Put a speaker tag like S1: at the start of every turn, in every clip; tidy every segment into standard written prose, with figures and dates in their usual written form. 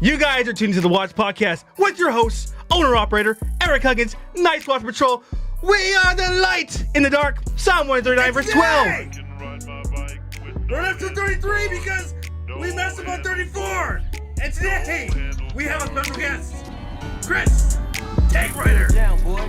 S1: You guys are tuned to the Watch Podcast with your hosts, owner-operator, Eric Huggins, Nice Watch Patrol. We are the light in the dark. Psalm 139, verse 12.
S2: Run up to 33 because we messed up on 34. And today, we have a special guest, Kris, Tank Rider.
S3: Down, boy.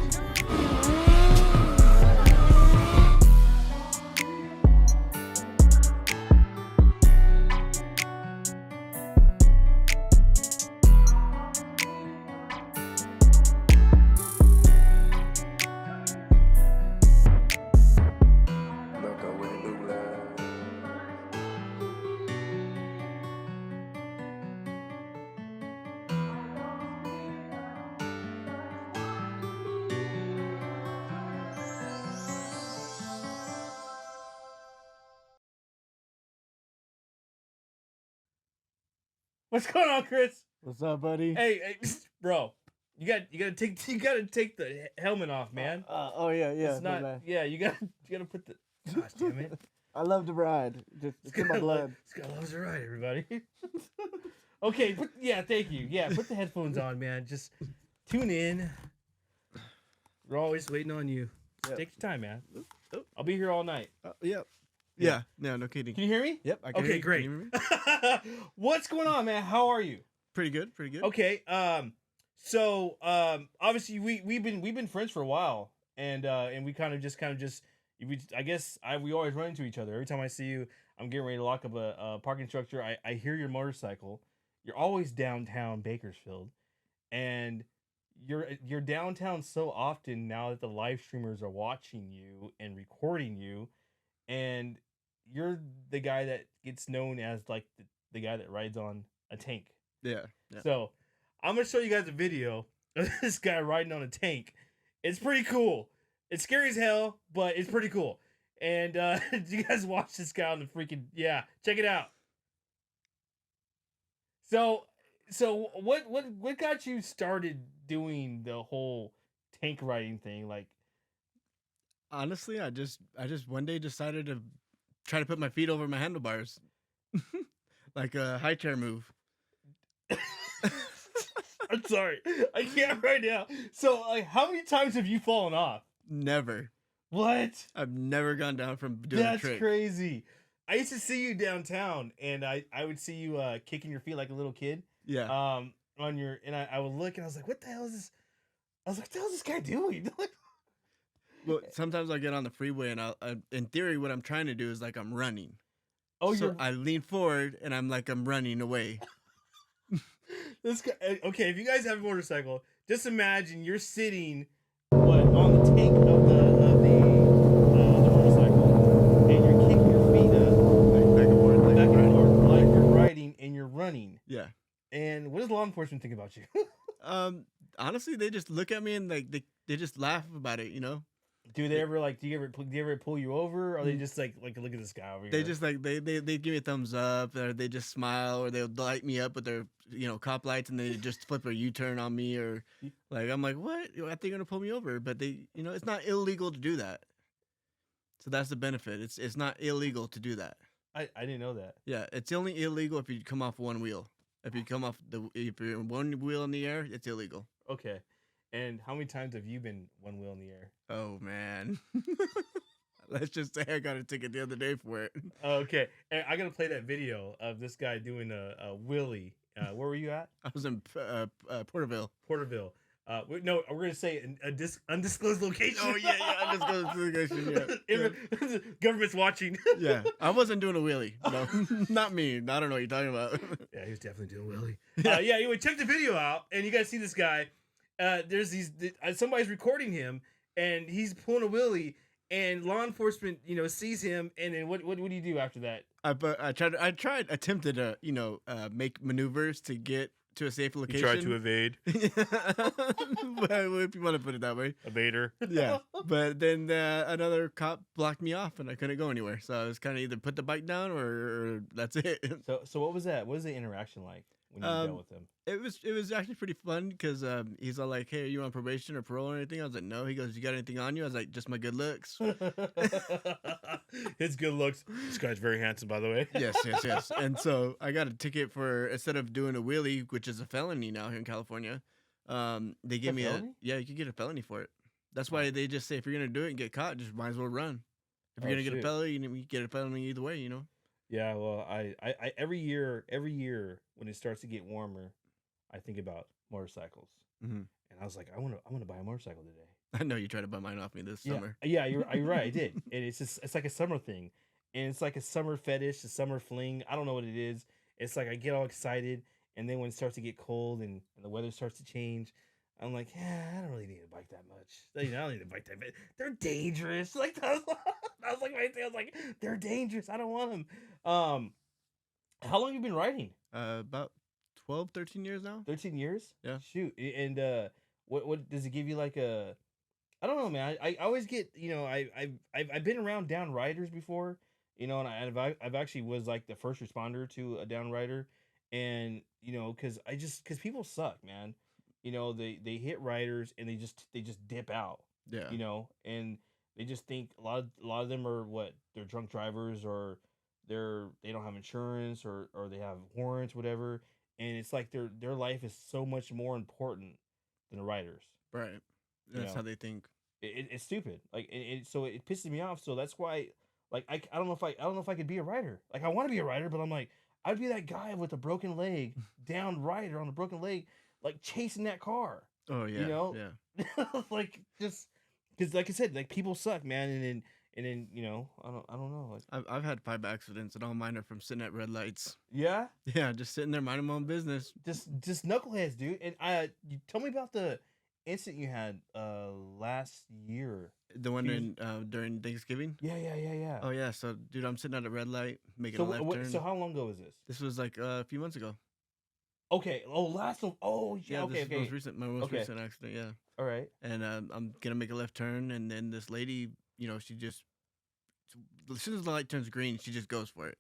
S1: What's going on, Kris?
S4: What's up, buddy?
S1: Hey, bro, you gotta take the helmet off, man.
S4: Oh yeah.
S1: It's not. Yeah, you gotta put the. Gosh damn it!
S4: I love to ride. It's in my blood.
S1: This guy loves to ride, everybody. Okay, thank you. Yeah, put the headphones on, man. Just tune in. We're always waiting on you.
S4: Yep.
S1: Take your time, man. I'll be here all night.
S4: Yep. Yeah. No kidding.
S1: Can you hear me?
S4: Yep. I can
S1: Okay,
S4: hear you.
S1: great.
S4: Can you hear me?
S1: What's going on, man? How are you?
S4: Pretty good.
S1: Okay. So obviously we've been friends for a while, and we kind of just we always run into each other. Every time I see you, I'm getting ready to lock up a parking structure. I hear your motorcycle. You're always downtown Bakersfield, and you're downtown so often now that the live streamers are watching you and recording you, and you're the guy that gets known as like the guy that rides on a tank.
S4: Yeah.
S1: So I'm gonna show you guys a video of this guy riding on a tank. It's pretty cool. It's scary as hell, but it's pretty cool. And you guys watch this guy on the freaking check it out. So what got you started doing the whole tank riding thing? Like,
S4: Honestly, I just one day decided to try to put my feet over my handlebars, like a high chair move.
S1: I'm sorry, I can't right now. So, like, how many times have you fallen off?
S4: Never.
S1: What?
S4: I've never gone down from doing a trick.
S1: That's crazy. I used to see you downtown, and I would see you kicking your feet like a little kid.
S4: Yeah.
S1: I would look, and I was like, what the hell is this? I was like, what the hell is this guy doing?
S4: Well, sometimes I'll get on the freeway, and in theory, what I'm trying to do is like I'm running.
S1: Oh,
S4: so I lean forward, and I'm running away.
S1: This guy. Okay, if you guys have a motorcycle, just imagine you're sitting on the tank of the motorcycle, and you're kicking your feet up
S4: Back and forth,
S1: like you're riding and you're running.
S4: Yeah.
S1: And what does law enforcement think about you?
S4: Honestly, they just look at me and they just laugh about it, you know.
S1: Do they ever do you ever pull you over, or are they just like look at this guy over here?
S4: They just they give me a thumbs up, or they just smile, or they'll light me up with their cop lights, and they just flip a U-turn on me, or like I'm like, what? I think they're gonna pull me over, but they it's not illegal to do that. So that's the benefit. It's not illegal to do that.
S1: I didn't know that.
S4: Yeah, it's only illegal if you come off one wheel. If you come off if you're one wheel in the air, it's illegal.
S1: Okay. And how many times have you been one wheel in the air?
S4: Oh man. Let's just say I got a ticket the other day for it.
S1: Okay. And I got to play that video of this guy doing a wheelie. Where were you at?
S4: I was in Porterville.
S1: Porterville. No, we're going to say undisclosed location.
S4: Oh, yeah, undisclosed location, yeah.
S1: Government's watching.
S4: Yeah, I wasn't doing a wheelie. No, not me. I don't know what you're talking about.
S1: Yeah, he was definitely doing a wheelie. Anyway, check the video out, and you guys see this guy. There's somebody's recording him, and he's pulling a wheelie, and law enforcement, sees him, and then what do you do after that?
S4: I attempted to, make maneuvers to get to a safe location.
S1: You tried to evade.
S4: Well, if you want to put it that way.
S1: Evader.
S4: Yeah, but then another cop blocked me off, and I couldn't go anywhere. So I was kind of either put the bike down or that's it.
S1: So what was that? What was the interaction like? when you dealt with him?
S4: It was actually pretty fun because he's all like, "Hey, are you on probation or parole or anything?" I was like, "No." He goes, "You got anything on you?" I was like, "Just my good looks."
S1: His good looks. This guy's very handsome, by the way.
S4: Yes. And so I got a ticket for, instead of doing a wheelie, which is a felony now here in California, they gave me
S1: felony?
S4: yeah, you could get a felony for it. That's why they just say if you're gonna do it and get caught, just might as well run. If you're
S1: Oh,
S4: gonna get a
S1: shoot.
S4: felony, you get a felony either way, you know.
S1: Yeah, well, I every year when it starts to get warmer, I think about motorcycles,
S4: Mm-hmm.
S1: and I was like, I want to buy a motorcycle today.
S4: I know you tried to buy mine off me this summer.
S1: Yeah, you're right. I did, and it's like a summer thing, and it's like a summer fetish, a summer fling. I don't know what it is. It's like I get all excited, and then when it starts to get cold and the weather starts to change, I'm like, yeah, I don't really need a bike that much. You know, I don't need a bike that much. They're dangerous. Like that was like my thing. I was like, they're dangerous. I don't want them. How long have you been riding?
S4: About 12, 13 years now.
S1: 13 years?
S4: Yeah.
S1: Shoot. And what does it give you like a? I don't know, man. I always get, you know, I've been around down riders before, you know, and I've actually was like the first responder to a down rider, and you know, because people suck, man. You know, they hit riders and they just dip out.
S4: Yeah.
S1: You know, and they just think a lot of them are they're drunk drivers, or they don't have insurance, or they have warrants, whatever, and it's like their life is so much more important than the riders.
S4: Right.
S1: You
S4: That's
S1: know?
S4: how they think.
S1: It's stupid. Like so it pisses me off. So that's why, like, I don't know if I could be a rider. Like, I want to be a rider, but I'm like, I'd be that guy with a broken leg, down rider on a broken leg, like chasing that car.
S4: Oh yeah.
S1: You know?
S4: Yeah.
S1: Like, just because, like I said, like, people suck, man. And then you know, I don't know. Like,
S4: I've had 5 accidents, and all mine are from sitting at red lights.
S1: yeah,
S4: Yeah, just sitting there minding my own business.
S1: just knuckleheads, dude. And you tell me about the incident you had last year.
S4: The one
S1: Few-
S4: during Thanksgiving.
S1: Yeah.
S4: Oh yeah, so dude, I'm sitting at a red light making
S1: So
S4: a left turn.
S1: so how long ago was this?
S4: This was like a few months ago.
S1: Okay. Oh, last one. Oh, yeah.
S4: Yeah,
S1: Okay.
S4: this is my most
S1: Okay.
S4: recent accident. Yeah,
S1: All right.
S4: and I'm gonna make a left turn, and then this lady, you know, she just, as soon as the light turns green, she just goes for it.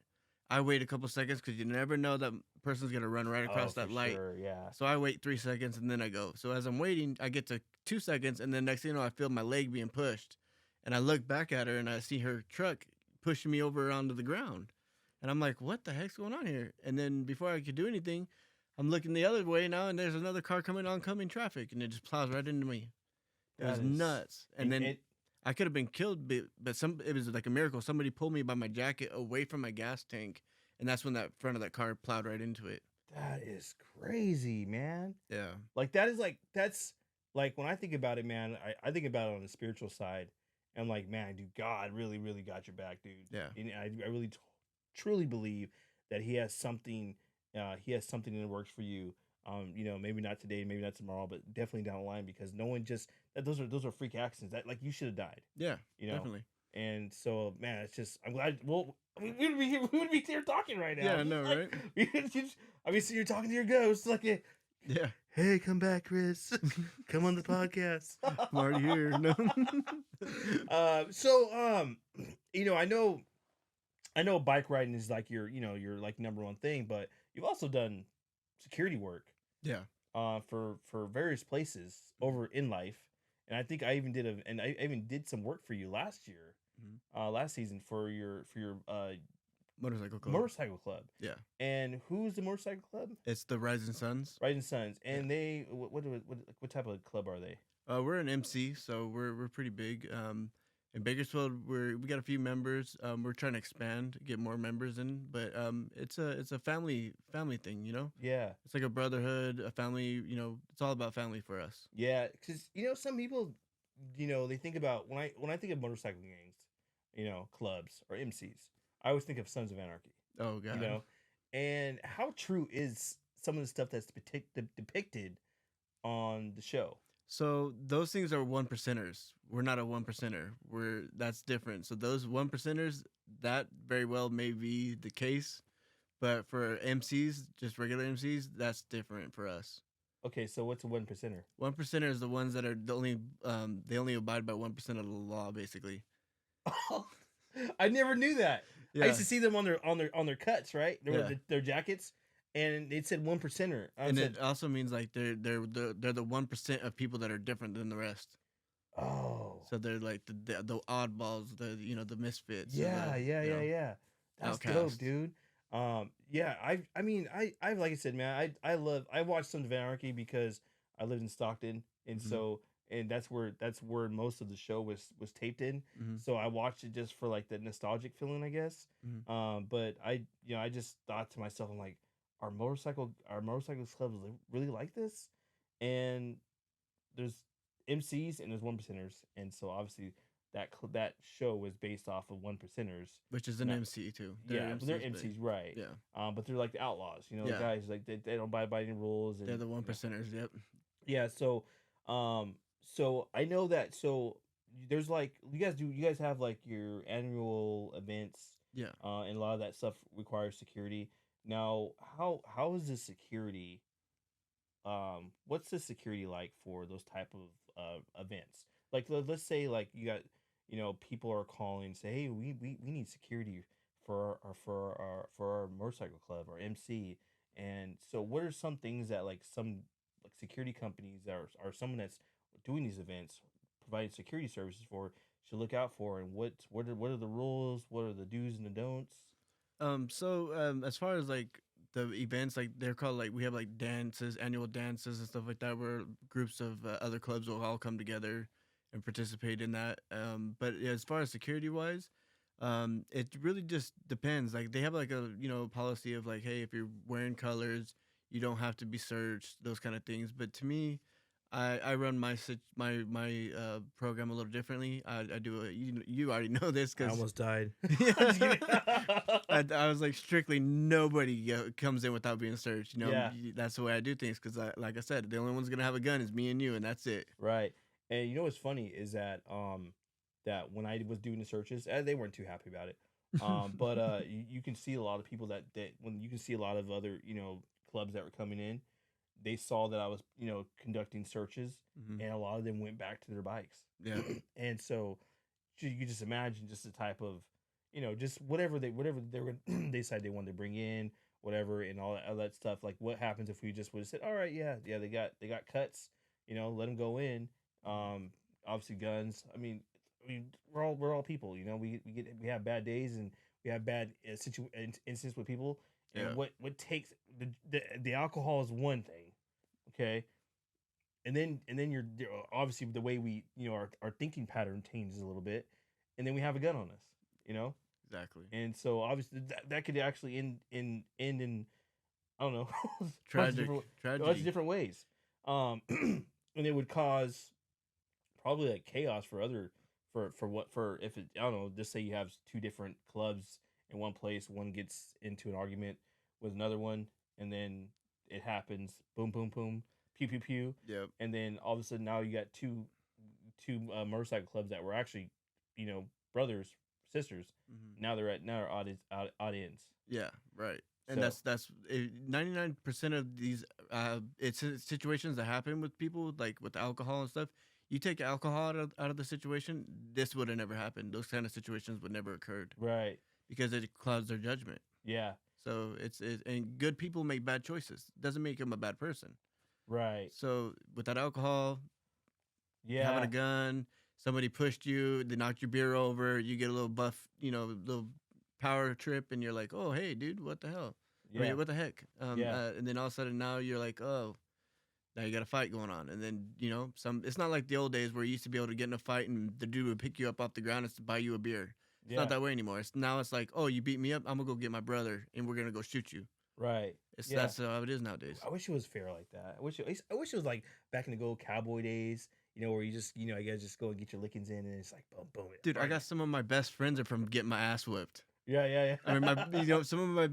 S4: I wait a couple seconds because you never know that person's gonna run right across that
S1: for
S4: light.
S1: Sure, yeah.
S4: So I wait 3 seconds and then I go. So as I'm waiting, I get to 2 seconds, and then next thing you know, I feel my leg being pushed, and I look back at her and I see her truck pushing me over onto the ground, and I'm like, "What the heck's going on here?" And then before I could do anything, I'm looking the other way now, and there's another car coming oncoming traffic, and it just plows right into me. It was
S1: That is-
S4: nuts. And then I could have been killed, but it was like a miracle. Somebody pulled me by my jacket away from my gas tank, and that's when that front of that car plowed right into it.
S1: that is crazy, man.
S4: Yeah.
S1: Like, that's like, when I think about it, man, I think about it on the spiritual side. And I'm like, man, dude, God really, really got your back, dude.
S4: Yeah.
S1: And I really truly believe that he has something in the works for you. You know, maybe not today, maybe not tomorrow, but definitely down the line, because no one just those are freak accidents that, like, you should have died.
S4: Yeah.
S1: You know.
S4: Definitely.
S1: And so, man, it's just, I'm glad. Well, we would be here talking right now.
S4: Yeah, I know,
S1: Like,
S4: right?
S1: I mean, so you're talking to your ghost, like,
S4: Yeah.
S1: hey, come back, Kris. Come on the podcast.
S4: I'm already here. No.
S1: You know, I know bike riding is like your like number one thing, but you've also done security work
S4: Yeah.
S1: for various places over in life. And I think I even did some work for you last year, last season for your
S4: Motorcycle club.
S1: motorcycle club.
S4: Yeah.
S1: And who's the motorcycle club?
S4: It's the Rising Suns.
S1: Rising Suns. And they what type of club are they?
S4: We're an MC, so we're pretty big. In Bakersfield, we got a few members. We're trying to expand, get more members in, but it's a family thing, you know.
S1: Yeah.
S4: It's like a brotherhood, a family. You know, it's all about family for us.
S1: Yeah, because, you know, some people, you know, they think about, when I think of motorcycle gangs, you know, clubs or MCs, I always think of Sons of Anarchy.
S4: Oh God.
S1: You know, and how true is some of the stuff that's depicted on the show?
S4: So those things are 1%ers. We're not a 1%er. That's different. So those 1%ers, that very well may be the case, but for MCs, just regular MCs, that's different for us.
S1: Okay, so what's a 1%er?
S4: 1%er is the ones that are they only abide by 1% of the law, basically.
S1: I never knew that.
S4: Yeah.
S1: I used to see them on their cuts, right?
S4: Yeah.
S1: Their jackets, and it said 1%er. I
S4: And
S1: said,
S4: it also means like they're the 1% of people that are different than the rest.
S1: oh,
S4: So they're like the oddballs, the misfits, or
S1: yeah,
S4: the
S1: yeah, yeah, yeah. That's dope,
S4: outcasts.
S1: dude. Yeah, I mean, I like I said, man, I watched Sons of Anarchy because I lived in Stockton, and
S4: Hmm.
S1: so and that's where most of the show was taped in.
S4: Hmm.
S1: So I watched it just for like the nostalgic feeling, I guess.
S4: Hmm.
S1: But I just thought to myself, I'm like, are motorcycle clubs really like this? And there's MCs and there's 1%ers, and so obviously that show was based off of 1%ers.
S4: Which is an
S1: Not,
S4: MC too. They're
S1: yeah, but they're
S4: MCs, but
S1: MCs, right?
S4: yeah,
S1: But they're like the outlaws, the
S4: yeah,
S1: guys like they don't abide by any rules,
S4: they're
S1: and
S4: the 1%ers. Yep.
S1: yeah. So I know that. So there's like you guys have like your annual events,
S4: Yeah.
S1: and a lot of that stuff requires security. Now, how is the security? What's the security like for those type of events? Like let's say like you got people are calling say, hey, we need security for our motorcycle club or MC. And so what are some things that like some like security companies are someone that's doing these events providing security services for should look out for, and what are the rules, what are the do's and the don'ts?
S4: As far as like the events, like they're called like we have like dances, annual dances and stuff like that, where groups of other clubs will all come together and participate in that. But yeah, as far as security wise, it really just depends. Like they have like a policy of like, hey, if you're wearing colors, you don't have to be searched, those kind of things. But to me, I run my program a little differently. I do a, you already know this
S1: I
S4: because
S1: almost died. I'm just
S4: yeah.
S1: kidding.
S4: I was like strictly nobody comes in without being searched.
S1: Yeah.
S4: That's the way I do things because, like I said, the only one's gonna have a gun is me and you, and that's it.
S1: Right. And you know what's funny is that when I was doing the searches, they weren't too happy about it. But you can see a lot of people that when you can see a lot of other clubs that were coming in, they saw that I was conducting searches,
S4: Hmm.
S1: and a lot of them went back to their bikes.
S4: Yeah,
S1: And so you can just imagine just the type of just whatever they were they decided they wanted to bring in, whatever, and all that stuff. Like what happens if we just would have said, all right, yeah, they got cuts, let them go in. um Obviously guns. I mean we're all people. We have bad days, and we have bad incidents with people.
S4: yeah,
S1: And what takes the alcohol is one thing, okay, and then obviously the way we our thinking pattern changes a little bit, and then we have a gun on us, you know
S4: exactly.
S1: and so obviously that could actually end in, I don't know,
S4: Tragic
S1: a bunch of
S4: tragedy.
S1: different ways. And it would cause probably like chaos for other for what for if it, I don't know, just say you have two different clubs in one place, one gets into an argument with another one, and then it happens, boom boom boom, pew pew pew,
S4: Yep.
S1: and then all of a sudden now you got two motorcycle clubs that were actually brothers, sisters.
S4: Hmm.
S1: Now they're audience.
S4: Yeah. Right. And
S1: So
S4: 99% of these it's situations that happen with people like with alcohol and stuff. You take alcohol out of the situation, this would have never happened. Those kind of situations would never occurred
S1: right,
S4: because it clouds their judgment.
S1: yeah,
S4: So and good people make bad choices. Doesn't make them a bad person.
S1: right,
S4: So with that alcohol, having
S1: yeah,
S4: a gun, somebody pushed you, they knocked your beer over, you get a little buff, little power trip, and you're like, oh hey dude, what the hell? Or
S1: yeah,
S4: what the heck?
S1: yeah,
S4: And then all of a sudden now you're like, oh, now you got a fight going on, and then it's not like the old days where you used to be able to get in a fight and the dude would pick you up off the ground and buy you a beer. It's
S1: yeah,
S4: not that way anymore. It's like, oh, you beat me up, I'm gonna go get my brother and we're gonna go shoot you.
S1: right,
S4: It's
S1: yeah.
S4: That's how it is nowadays.
S1: I wish it was fair like that. I wish it was like back in the good old cowboy days, where you just you guys just go and get your lickings in, and it's like boom, boom.
S4: Dude, I
S1: right.
S4: got some of my best friends are from getting my ass whipped.
S1: Yeah, yeah, yeah.
S4: I mean, some of my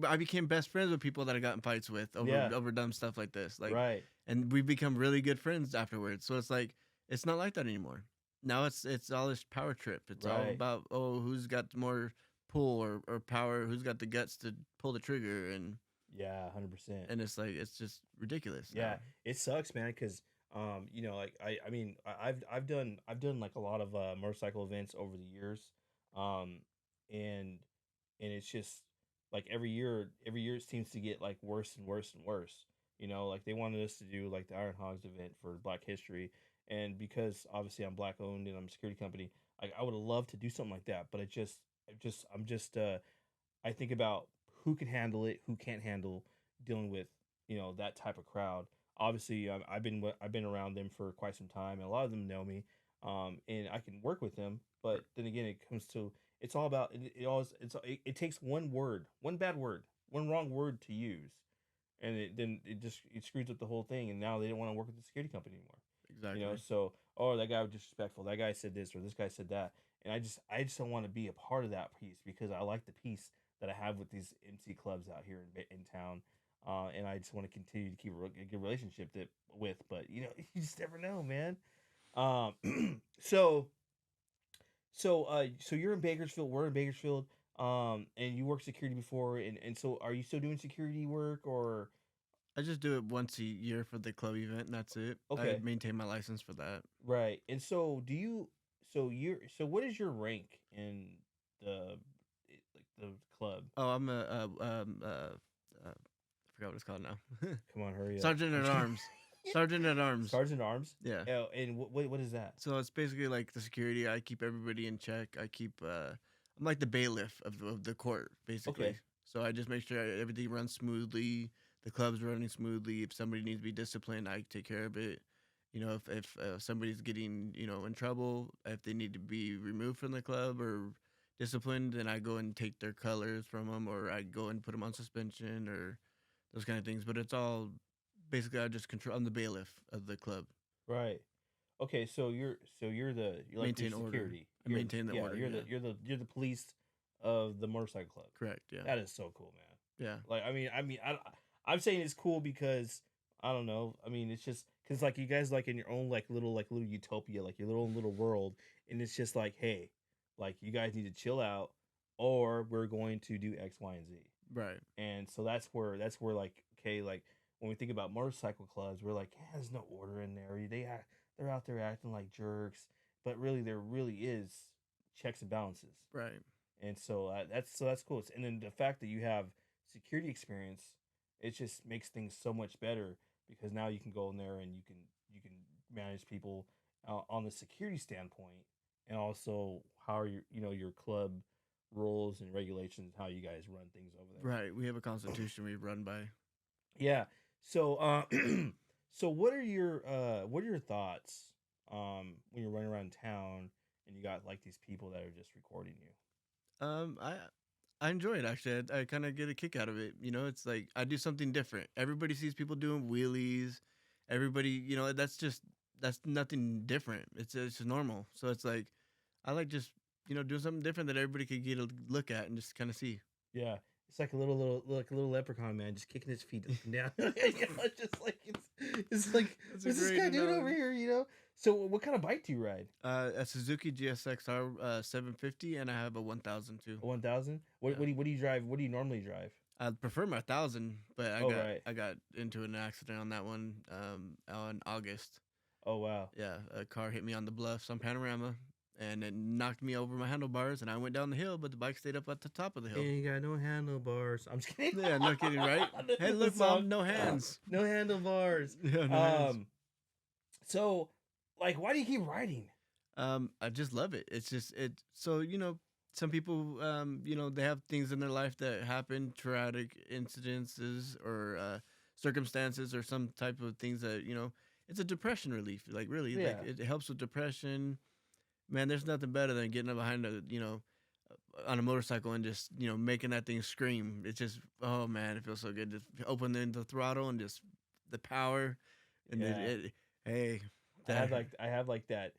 S4: I became best friends with people that I got in fights with
S1: Yeah.
S4: over dumb stuff like this. Like,
S1: Right.
S4: and we become really good friends afterwards. So it's like, it's not like that anymore. Now it's all this power trip. It's all
S1: Right.
S4: about, oh, who's got more pull or power, who's got the guts to pull the trigger,
S1: Yeah, 100%.
S4: and it's like, it's just ridiculous.
S1: Yeah,
S4: now.
S1: it sucks, man, because like I've done like a lot of motorcycle events over the years, um, and it's just like every year it seems to get like worse and worse and worse. Like they wanted us to do like the Iron Hogs event for Black History, and because obviously I'm black owned and I'm a security company, like I would have loved to do something like that, but I'm just I think about who can handle it, who can't handle dealing with that type of crowd. Obviously, I've been around them for quite some time, and a lot of them know me, and I can work with them. But then again, it comes to it's all about it. Always it takes one word, one bad word, one wrong word to use, and it screws up the whole thing. And now they don't want to work with the security company anymore.
S4: Exactly.
S1: So that guy was disrespectful. That guy said this or this guy said that, and I just don't want to be a part of that piece because I like the peace that I have with these MC clubs out here in town. And I just want to continue to keep a good relationship with, but you just never know, man. Um, so so you're in Bakersfield. We're in Bakersfield. And you worked security before, and so are you still doing security work or
S4: I just do it once a year for the club event, and that's it. I
S1: okay,
S4: maintain my license for that.
S1: right? And so do you? So what is your rank in the like the club?
S4: Oh, I'm I forgot what it's called now.
S1: Come on, hurry up.
S4: Sergeant at arms. Sergeant at arms.
S1: Sergeant Arms.
S4: Yeah.
S1: Oh, and what is that?
S4: So it's basically like the security. I keep everybody in check. I'm like the bailiff of the court, basically.
S1: Okay.
S4: So I just make sure everything runs smoothly. The club's running smoothly. If somebody needs to be disciplined, I take care of it. If somebody's getting in trouble, if they need to be removed from the club or disciplined, then I go and take their colors from them, or I go and put them on suspension or those kind of things. But it's all basically I just control. I'm the bailiff of the club.
S1: Right. Okay, so you're like
S4: Maintain
S1: your
S4: order.
S1: security.
S4: I maintain the order,
S1: You're
S4: yeah.
S1: the police of the motorcycle club.
S4: Correct. Yeah.
S1: That is so cool, man.
S4: Yeah.
S1: Like I'm saying it's cool because I don't know. I mean, it's just because like you guys like in your own like little utopia, like your little world, and it's just like, hey, like you guys need to chill out, or we're going to do X, Y, and Z.
S4: Right.
S1: And so that's where like okay, like when we think about motorcycle clubs, we're like, yeah, there's no order in there. They're out there acting like jerks, but really there really is checks and balances.
S4: Right.
S1: And so that's cool. And then the fact that you have security experience, it just makes things so much better because now you can go in there and you can manage people on the security standpoint, and also how your club rules and regulations, how you guys run things over there.
S4: Right. We have a constitution we run by.
S1: Yeah. So so what are your thoughts when you're running around town and you got like these people that are just recording you?
S4: I enjoy it actually. I kind of get a kick out of it. It's like I do something different. Everybody sees people doing wheelies. Everybody, that's nothing different. It's just normal. So it's like I like just doing something different that everybody could get a look at and just kind of see.
S1: Yeah. It's like a little leprechaun man just kicking his feet up and down. It's just like it's like
S4: That's
S1: what's
S4: a
S1: this
S4: great
S1: guy doing over
S4: analogy.
S1: here? So what kind of bike do you ride?
S4: A Suzuki GSX-R 750, and I have a 1000 too.
S1: 1000?
S4: Yeah.
S1: What do you drive? What do you normally drive?
S4: I prefer my 1000, but
S1: Right.
S4: I got into an accident on that one on August.
S1: Oh wow.
S4: Yeah, a car hit me on the bluffs on Panorama, and it knocked me over my handlebars, and I went down the hill, but the bike stayed up at the top of the hill.
S1: Ain't got no handlebars. I'm just kidding.
S4: Yeah, no kidding, right? Hey, look, Mom, no hands.
S1: No handlebars.
S4: Yeah, no hands.
S1: So like why do you keep riding?
S4: I just love it. It's just it. So some people, they have things in their life that happen, traumatic incidences or circumstances or some type of things that it's a depression relief. Like really,
S1: Yeah.
S4: like it helps with depression. Man, there's nothing better than getting behind on a motorcycle and just making that thing scream. It's just oh man, it feels so good. Just opening the throttle and just the power and
S1: Yeah.
S4: hey.
S1: I have like that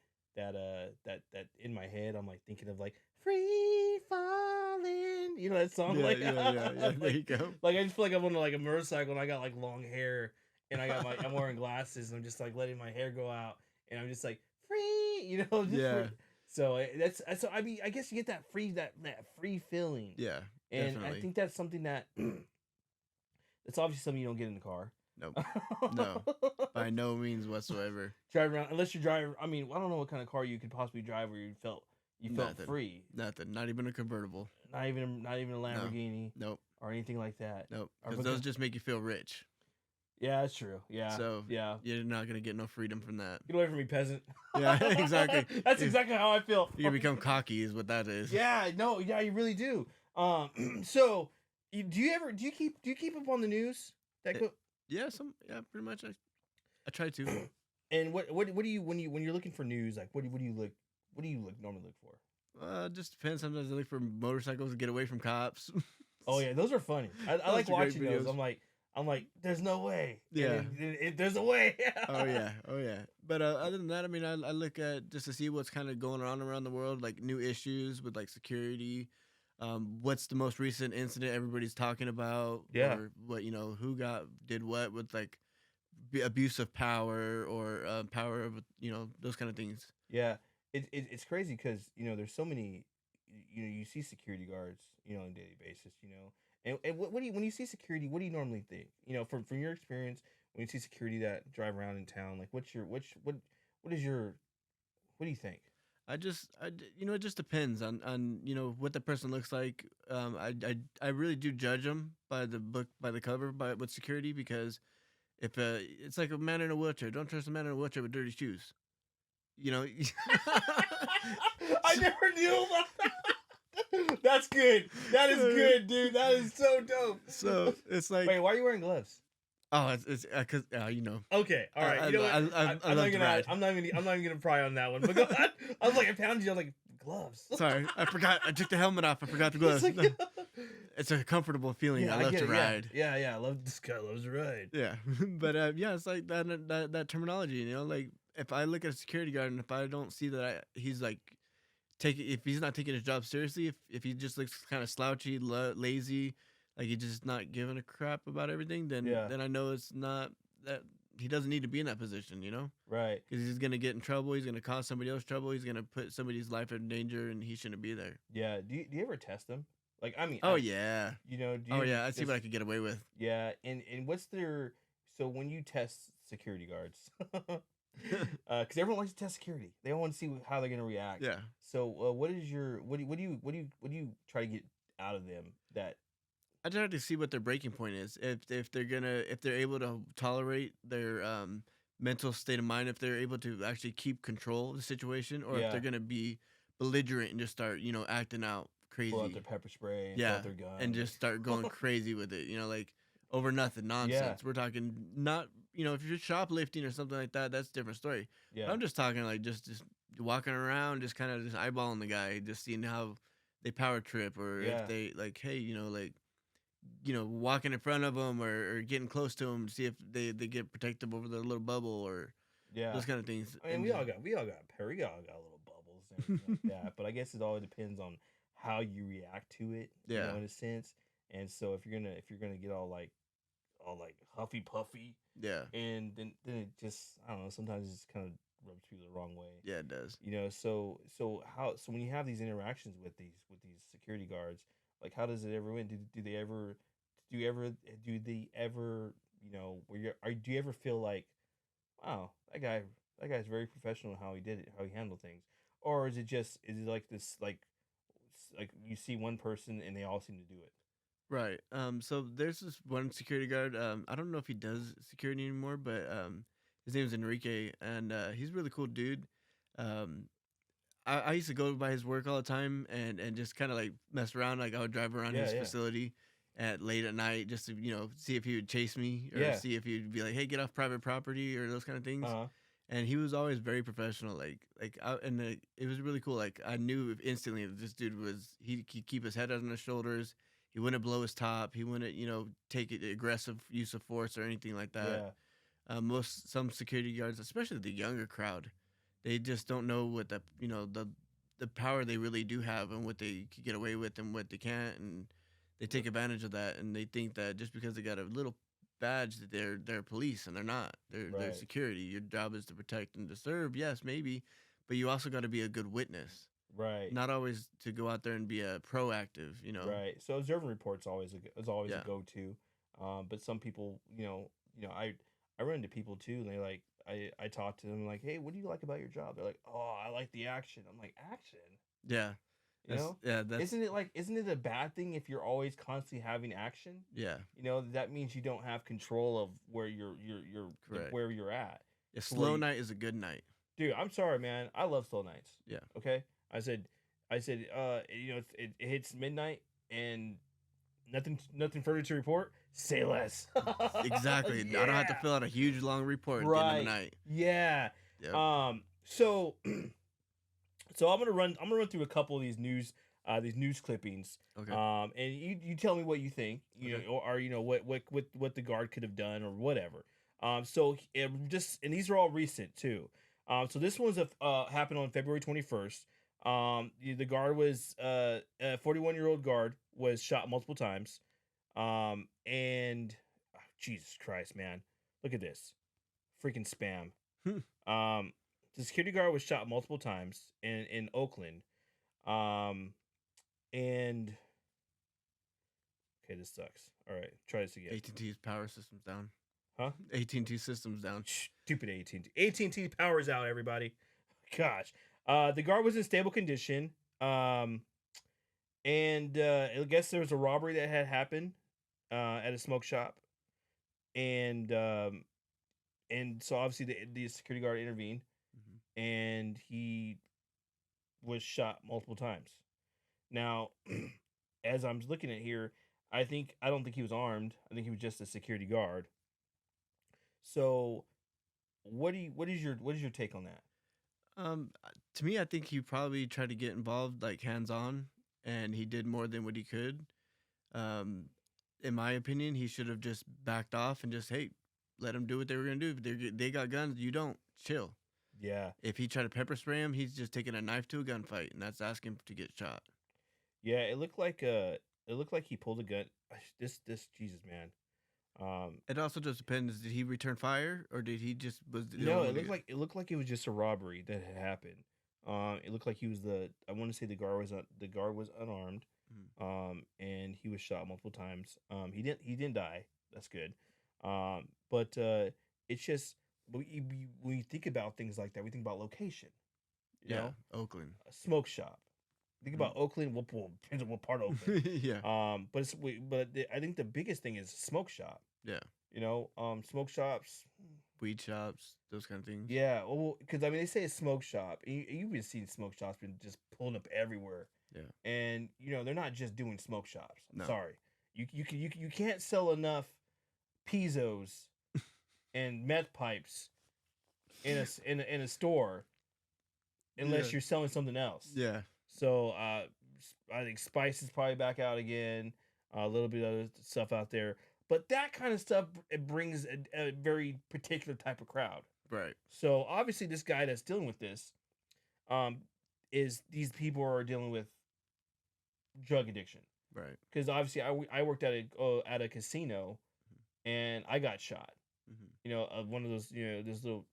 S1: in my head. I'm like thinking of like free falling. You know that song?
S4: Yeah,
S1: like
S4: yeah. There
S1: like,
S4: you go.
S1: like I just feel like I'm on like a motorcycle and I got like long hair and I'm wearing glasses and I'm just like letting my hair go out and I'm just like free, just
S4: Yeah.
S1: so that's so I mean I guess you get that free feeling.
S4: Yeah,
S1: And
S4: definitely.
S1: I think that's something that that's obviously something you don't get in the car.
S4: Nope. No, by no means whatsoever.
S1: Drive around unless you drive. I mean, I don't know what kind of car you could possibly drive where you felt
S4: Nothing.
S1: free.
S4: Nothing. Not even a convertible.
S1: Not even a Lamborghini.
S4: Nope.
S1: or anything like that.
S4: Nope,
S1: Or
S4: because those just make you feel rich.
S1: Yeah, that's true. Yeah.
S4: So
S1: yeah.
S4: you're not gonna get no freedom from that.
S1: Get away from me, peasant.
S4: Yeah, exactly.
S1: That's exactly how I feel.
S4: You can become cocky, is what that is.
S1: Yeah, no, yeah, you really do. So do you keep up on the news?
S4: Yeah, pretty much. I try to.
S1: And what do you when you're looking for news, like what do you normally look for?
S4: Just depends. Sometimes I look for motorcycles to get away from cops.
S1: Oh yeah, those are funny. I
S4: Those
S1: like
S4: are great
S1: watching those.
S4: videos.
S1: I'm like, there's no way.
S4: Yeah.
S1: There's a way.
S4: Oh yeah. But other than that, I mean, I look at just to see what's kind of going on around the world, like new issues with like security. What's the most recent incident everybody's talking about?
S1: Yeah.
S4: Or what who did what with like abuse of power or power of those kind of things.
S1: Yeah, it's crazy because there's so many. You see security guards on a daily basis. And what do you when you see security? What do you normally think? From your experience, when you see security that drive around in town, like what do you think?
S4: It just depends on what the person looks like. I really do judge them by the cover, with security, because if it's like a man in a wheelchair, don't trust a man in a wheelchair with dirty shoes.
S1: I never knew about that. That's good. That is good, dude. That is so dope.
S4: So it's like,
S1: wait, why are you wearing gloves?
S4: oh, it's because
S1: Okay, all right. You know what? I'm not even gonna pry on that one. But go ahead. I was like, I pounded you. I was like, gloves.
S4: Sorry, I forgot. I took the helmet off. I forgot the gloves. It's a comfortable feeling.
S1: Yeah,
S4: I love to ride.
S1: Yeah. I love this guy. Loves to ride.
S4: Yeah, but it's like that terminology. Like if I look at a security guard and if I don't see that he's like if he's not taking his job seriously, if he just looks kind of slouchy, lazy, like he's just not giving a crap about everything, then I know it's not that he doesn't need to be in that position,
S1: Right.
S4: Because he's gonna get in trouble. He's gonna cause somebody else trouble. He's gonna put somebody's life in danger, and he shouldn't be there.
S1: Yeah. Do you ever test them? Like, I mean.
S4: Yeah. I see what I could get away with.
S1: Yeah. And what's their so when you test security guards, because everyone likes to test security, they want to see how they're gonna react.
S4: Yeah.
S1: So what do you try to get out of them that?
S4: I try to see what their breaking point is. If they're able to tolerate their mental state of mind, if they're able to actually keep control of the situation, or if they're gonna be belligerent and just start acting out crazy,
S1: Pull out their pepper spray, and pull out their gun,
S4: and just start going crazy with it. Like over nothing, nonsense. We're talking not if you're shoplifting or something like that, that's a different story.
S1: Yeah.
S4: But I'm just talking like just walking around, just kind of just eyeballing the guy, just seeing how they power trip, or if they like, hey, walking in front of them or getting close to them, see if they get protective over their little bubble or those kind of things.
S1: I mean, we all got little bubbles and everything like that, but I guess it all depends on how you react to it. In a sense. And so if you're gonna get all like huffy puffy, and then it just, I don't know, sometimes it just kind of rubs people the wrong way.
S4: Yeah, it does.
S1: So when you have these interactions with these security guards, like how does it ever win? Do they ever do you ever feel like, wow, that guy's very professional in how he did it, how he handled things, or is it like this like you see one person and they all seem to do it?
S4: Right. So there's this one security guard. I don't know if he does security anymore, but his name is Enrique, and he's a really cool dude. I used to go by his work all the time and just kind of like mess around. Like I would drive around his facility late at night just to see if he would chase me or see if he'd be like, hey, get off private property or those kind of things. And he was always very professional. It was really cool. Like I knew instantly that this dude he'd keep his head on his shoulders. He wouldn't blow his top. He wouldn't, take aggressive use of force or anything like that. Yeah. Some security guards, especially the younger crowd, they just don't know what the power they really do have and what they can get away with and what they can't, and they take advantage of that. And they think that just because they got a little badge that they're police, and they're not. They're security. Your job is to protect and to serve. Yes, maybe, but you also got to be a good witness.
S1: Right.
S4: Not always to go out there and be a proactive,
S1: Right. So observing reports is always a go-to. But some people, I run into people too, and they like, I talk to them like, hey, what do you like about your job? They're like, oh, I like the action. I'm like, action?
S4: Yeah.
S1: You know,
S4: That's
S1: isn't it a bad thing if you're always constantly having action?
S4: yeah,
S1: You know, that means you don't have control of where
S4: correct.
S1: where you're at.
S4: A
S1: To where
S4: slow night is a good night.
S1: dude, I'm sorry, man. I love slow nights.
S4: Yeah.
S1: Okay, I said, you know, it hits midnight and nothing further to report. Say less.
S4: Exactly. I don't have to
S1: Yeah.
S4: fill out a huge long report at the end of the
S1: Right.
S4: night.
S1: Yeah.
S4: Yep.
S1: So so I'm gonna run through a couple of these news clippings.
S4: Okay.
S1: And you tell me what you think, you
S4: Okay.
S1: know, or you know what the guard could have done or whatever. So and these are all recent too. So this one's happened on February 21st. The guard was a 41-year-old guard was shot multiple times. And Jesus Christ, man, look at this freaking spam. Um, the security guard was shot multiple times in Oakland. Um, and okay, this sucks. All right, try this again.
S4: AT&T's power system's down.
S1: Huh?
S4: AT&T system's down.
S1: Stupid AT&T. AT&T power's out, everybody. Gosh. The guard was in stable condition. And I guess there was a robbery that had happened at a smoke shop. And so obviously the security guard intervened,
S4: Mhm.
S1: and he was shot multiple times. Now, as I'm looking at here, I don't think he was armed. I think he was just a security guard. So, what is your take on that?
S4: To me, I think he probably tried to get involved, like hands on, and he did more than what he could. Um, in my opinion, he should have just backed off and just, hey, let them do what they were gonna do. They got guns, you don't. Chill.
S1: Yeah,
S4: If he tried to pepper spray him, he's just taking a knife to a gunfight, and that's asking to get shot.
S1: yeah. It looked like he pulled a gun. This Jesus man.
S4: It also just depends. Did he return fire, or did he just was the
S1: No,
S4: only one
S1: it
S4: to
S1: looked like it was just a robbery that had happened. It looked like he was I want to say the guard was unarmed.
S4: Mhm.
S1: And he was shot multiple times. He didn't die. That's good. But it's just when you think about things like that, we think about location. You
S4: Yeah,
S1: know,
S4: Oakland.
S1: a smoke shop. Think about Oakland. Well, depends on what part of Oakland.
S4: Yeah,
S1: I think the biggest thing is smoke shop.
S4: yeah.
S1: You know, smoke shops.
S4: Weed shops, those kind of things.
S1: Yeah, well, because I mean, they say a smoke shop. And you've been seeing smoke shops been just pulling up everywhere.
S4: Yeah.
S1: And you know they're not just doing smoke shops. I'm
S4: No.
S1: sorry, you can't sell enough pizzos and meth pipes in a store unless
S4: Yeah.
S1: you're selling something else.
S4: Yeah.
S1: So I think Spice is probably back out again. A little bit of other stuff out there, but that kind of stuff it brings a very particular type of crowd.
S4: Right.
S1: So obviously, this guy that's dealing with this, is these people are dealing with drug addiction.
S4: Right.
S1: Because obviously, I worked at a casino, and I got shot.
S4: Hmm.
S1: You know, one of those those little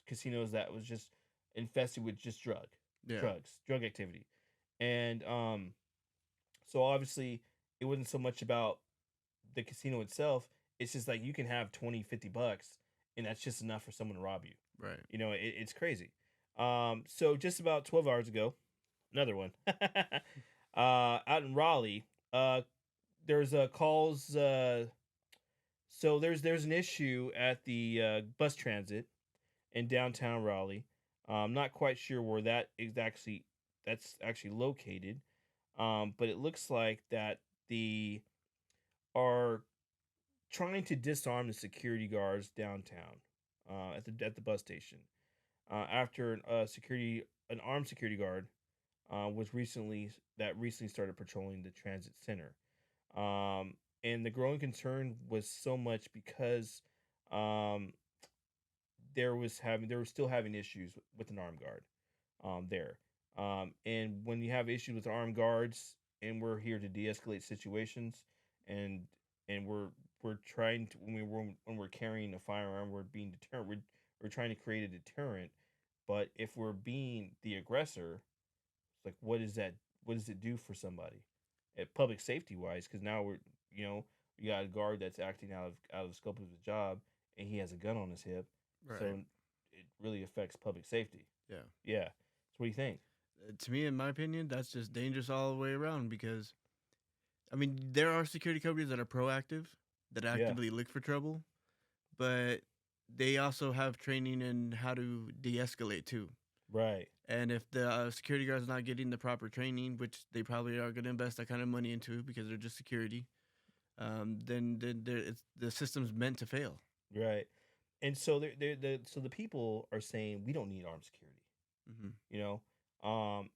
S1: casinos that was just infested with just
S4: Yeah.
S1: drug activity, and so obviously it wasn't so much about the casino itself. It's just like you can have 20, $50, and that's just enough for someone to rob you.
S4: Right.
S1: You know, it's crazy. So just about 12 hours ago, another one, out in Raleigh, there's a calls. So there's an issue at the bus transit in downtown Raleigh. I'm not quite sure where that's actually located. But it looks like that the are trying to disarm the security guards downtown at the bus station after an armed security guard recently started patrolling the transit center. And the growing concern was so much because um, they were still having issues with an armed guard there. And when you have issues with armed guards, and we're here to de-escalate situations, and we're trying to when we're carrying a firearm, we're being deterrent. We're trying to create a deterrent. But if we're being the aggressor, it's like what is that? What does it do for somebody, at public safety wise? Because now we got a guard that's acting out of the scope of his job, and he has a gun on his hip.
S4: Right.
S1: So it really affects public safety.
S4: Yeah.
S1: Yeah. So what do you think?
S4: To me, in my opinion, that's just dangerous all the way around because, I mean, there are security companies that are proactive, that
S1: Yeah,
S4: actively look for trouble, but they also have training in how to de escalate too.
S1: right.
S4: And if the security guard's not getting the proper training, which they probably are going to invest that kind of money into because they're just security, then the system's meant to fail.
S1: Right. And so so the people are saying we don't need armed security,
S4: Hmm.
S1: you know?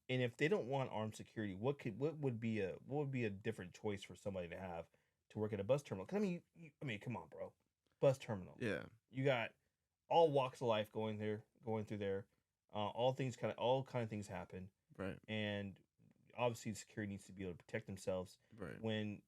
S1: And if they don't want armed security, what would be a different choice for somebody to have to work at a bus terminal? 'Cause I mean, I mean, come on, bro. Bus terminal.
S4: Yeah,
S1: You got all walks of life going through there. All kind of things happen,
S4: right,
S1: and obviously security needs to be able to protect themselves
S4: right.
S1: when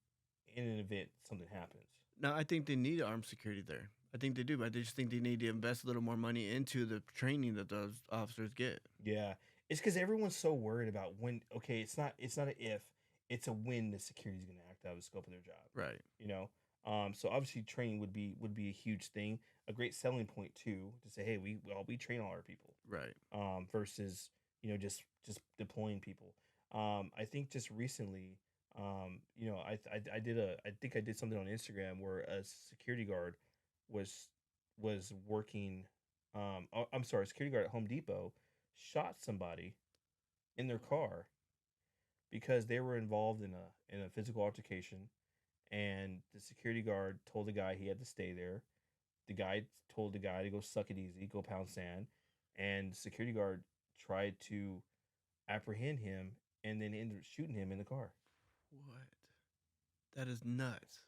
S1: in an event something happens.
S4: Now, I think they need armed security there. I think they do, but I just think they need to invest a little more money into the training that those officers get.
S1: Yeah, it's because everyone's so worried about when. Okay, it's not a if, it's a when the security is going to act out of the scope of their job.
S4: Right,
S1: You know, so obviously training would be a huge thing, a great selling point too, to say, hey, we train all our people,
S4: right.
S1: versus just deploying people. I think just recently, I think I did something on Instagram where a security guard was working. I'm sorry, a security guard at Home Depot shot somebody in their car because they were involved in a physical altercation, and the security guard told the guy he had to stay there. The guy told the guy to go suck it easy, go pound sand, and the security guard tried to apprehend him and then ended up shooting him in the car.
S4: What? That is nuts.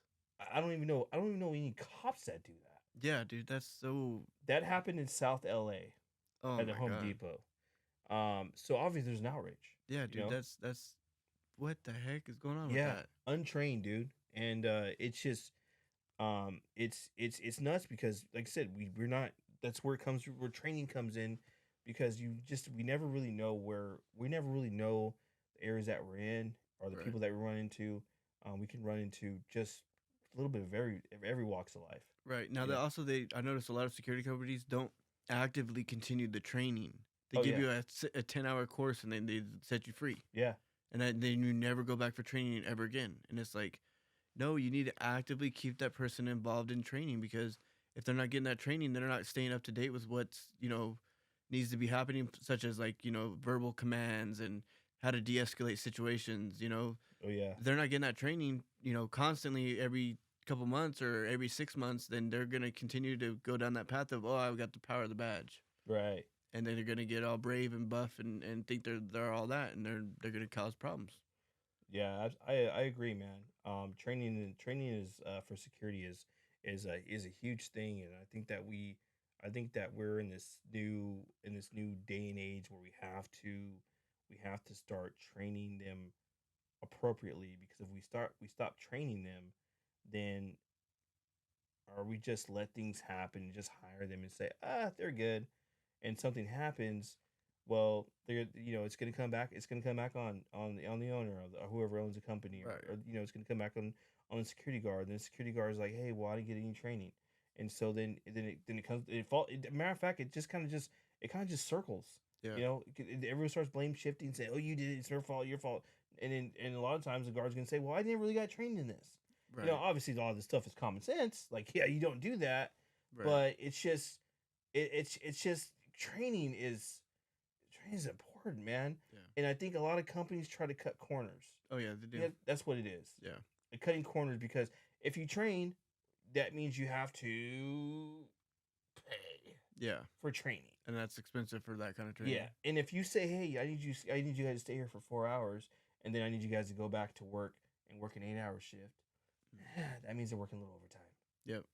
S1: I don't even know. I don't even know any cops that do that.
S4: Yeah, dude, that's so.
S1: That happened in South LA
S4: Oh
S1: at the
S4: my
S1: Home
S4: god.
S1: Depot. So obviously there's an outrage.
S4: Yeah,
S1: You
S4: dude,
S1: know,
S4: that's what the heck is going on with
S1: yeah,
S4: that?
S1: untrained dude, and it's just it's nuts because like I said, we're not. That's where it comes. Where training comes in, because we never really know the areas that we're in or the
S4: Right,
S1: people that we run into. We can run into just a little bit of every walks of life.
S4: right. Now
S1: You
S4: that
S1: know.
S4: also I noticed a lot of security companies don't actively continue the training. They
S1: Oh
S4: give
S1: yeah,
S4: you a 10-hour course and then they set you free,
S1: yeah,
S4: and then you never go back for training ever again. And it's like, no, you need to actively keep that person involved in training because if they're not getting that training, they're not staying up to date with what's needs to be happening, such as like verbal commands and how to de-escalate situations.
S1: oh yeah,
S4: If they're not getting that training, constantly every couple months or every 6 months, then they're gonna continue to go down that path of, oh, I've got the power of the badge,
S1: right.
S4: and then they're gonna get all brave and buff and think they're all that, and they're gonna cause problems.
S1: Yeah, I agree, man. Training is for security is a huge thing, and I think that we're in this new day and age where we have to start training them appropriately, because if we stop training them, then or we just let things happen and just hire them and say, they're good, and something happens, well, they're it's gonna come back. It's gonna come back on the owner or whoever owns the company,
S4: Right.
S1: or it's gonna come back on the security guard. Then the security guard is like, hey, well, I didn't get any training, and so then it comes. Matter of fact, it kind of just circles.
S4: Yeah.
S1: Everyone starts blame shifting, and say, oh, you did it. It's their fault. Your fault. And a lot of times the guard's gonna say, well, I never really got trained in this.
S4: Right.
S1: Obviously all this stuff is common sense. Like, yeah, you don't do that,
S4: Right.
S1: but it's just training is important, man.
S4: Yeah.
S1: And I think a lot of companies try to cut corners.
S4: Oh yeah, they do.
S1: Yeah, that's what it is.
S4: Yeah.
S1: They're cutting corners because if you train, that means you have to pay
S4: Yeah.
S1: for training.
S4: And that's expensive for that kind of training.
S1: Yeah, and if you say, hey, I need you guys to stay here for 4 hours, and then I need you guys to go back to work and work an 8 hour shift, that means they're working a little overtime.
S4: Yep.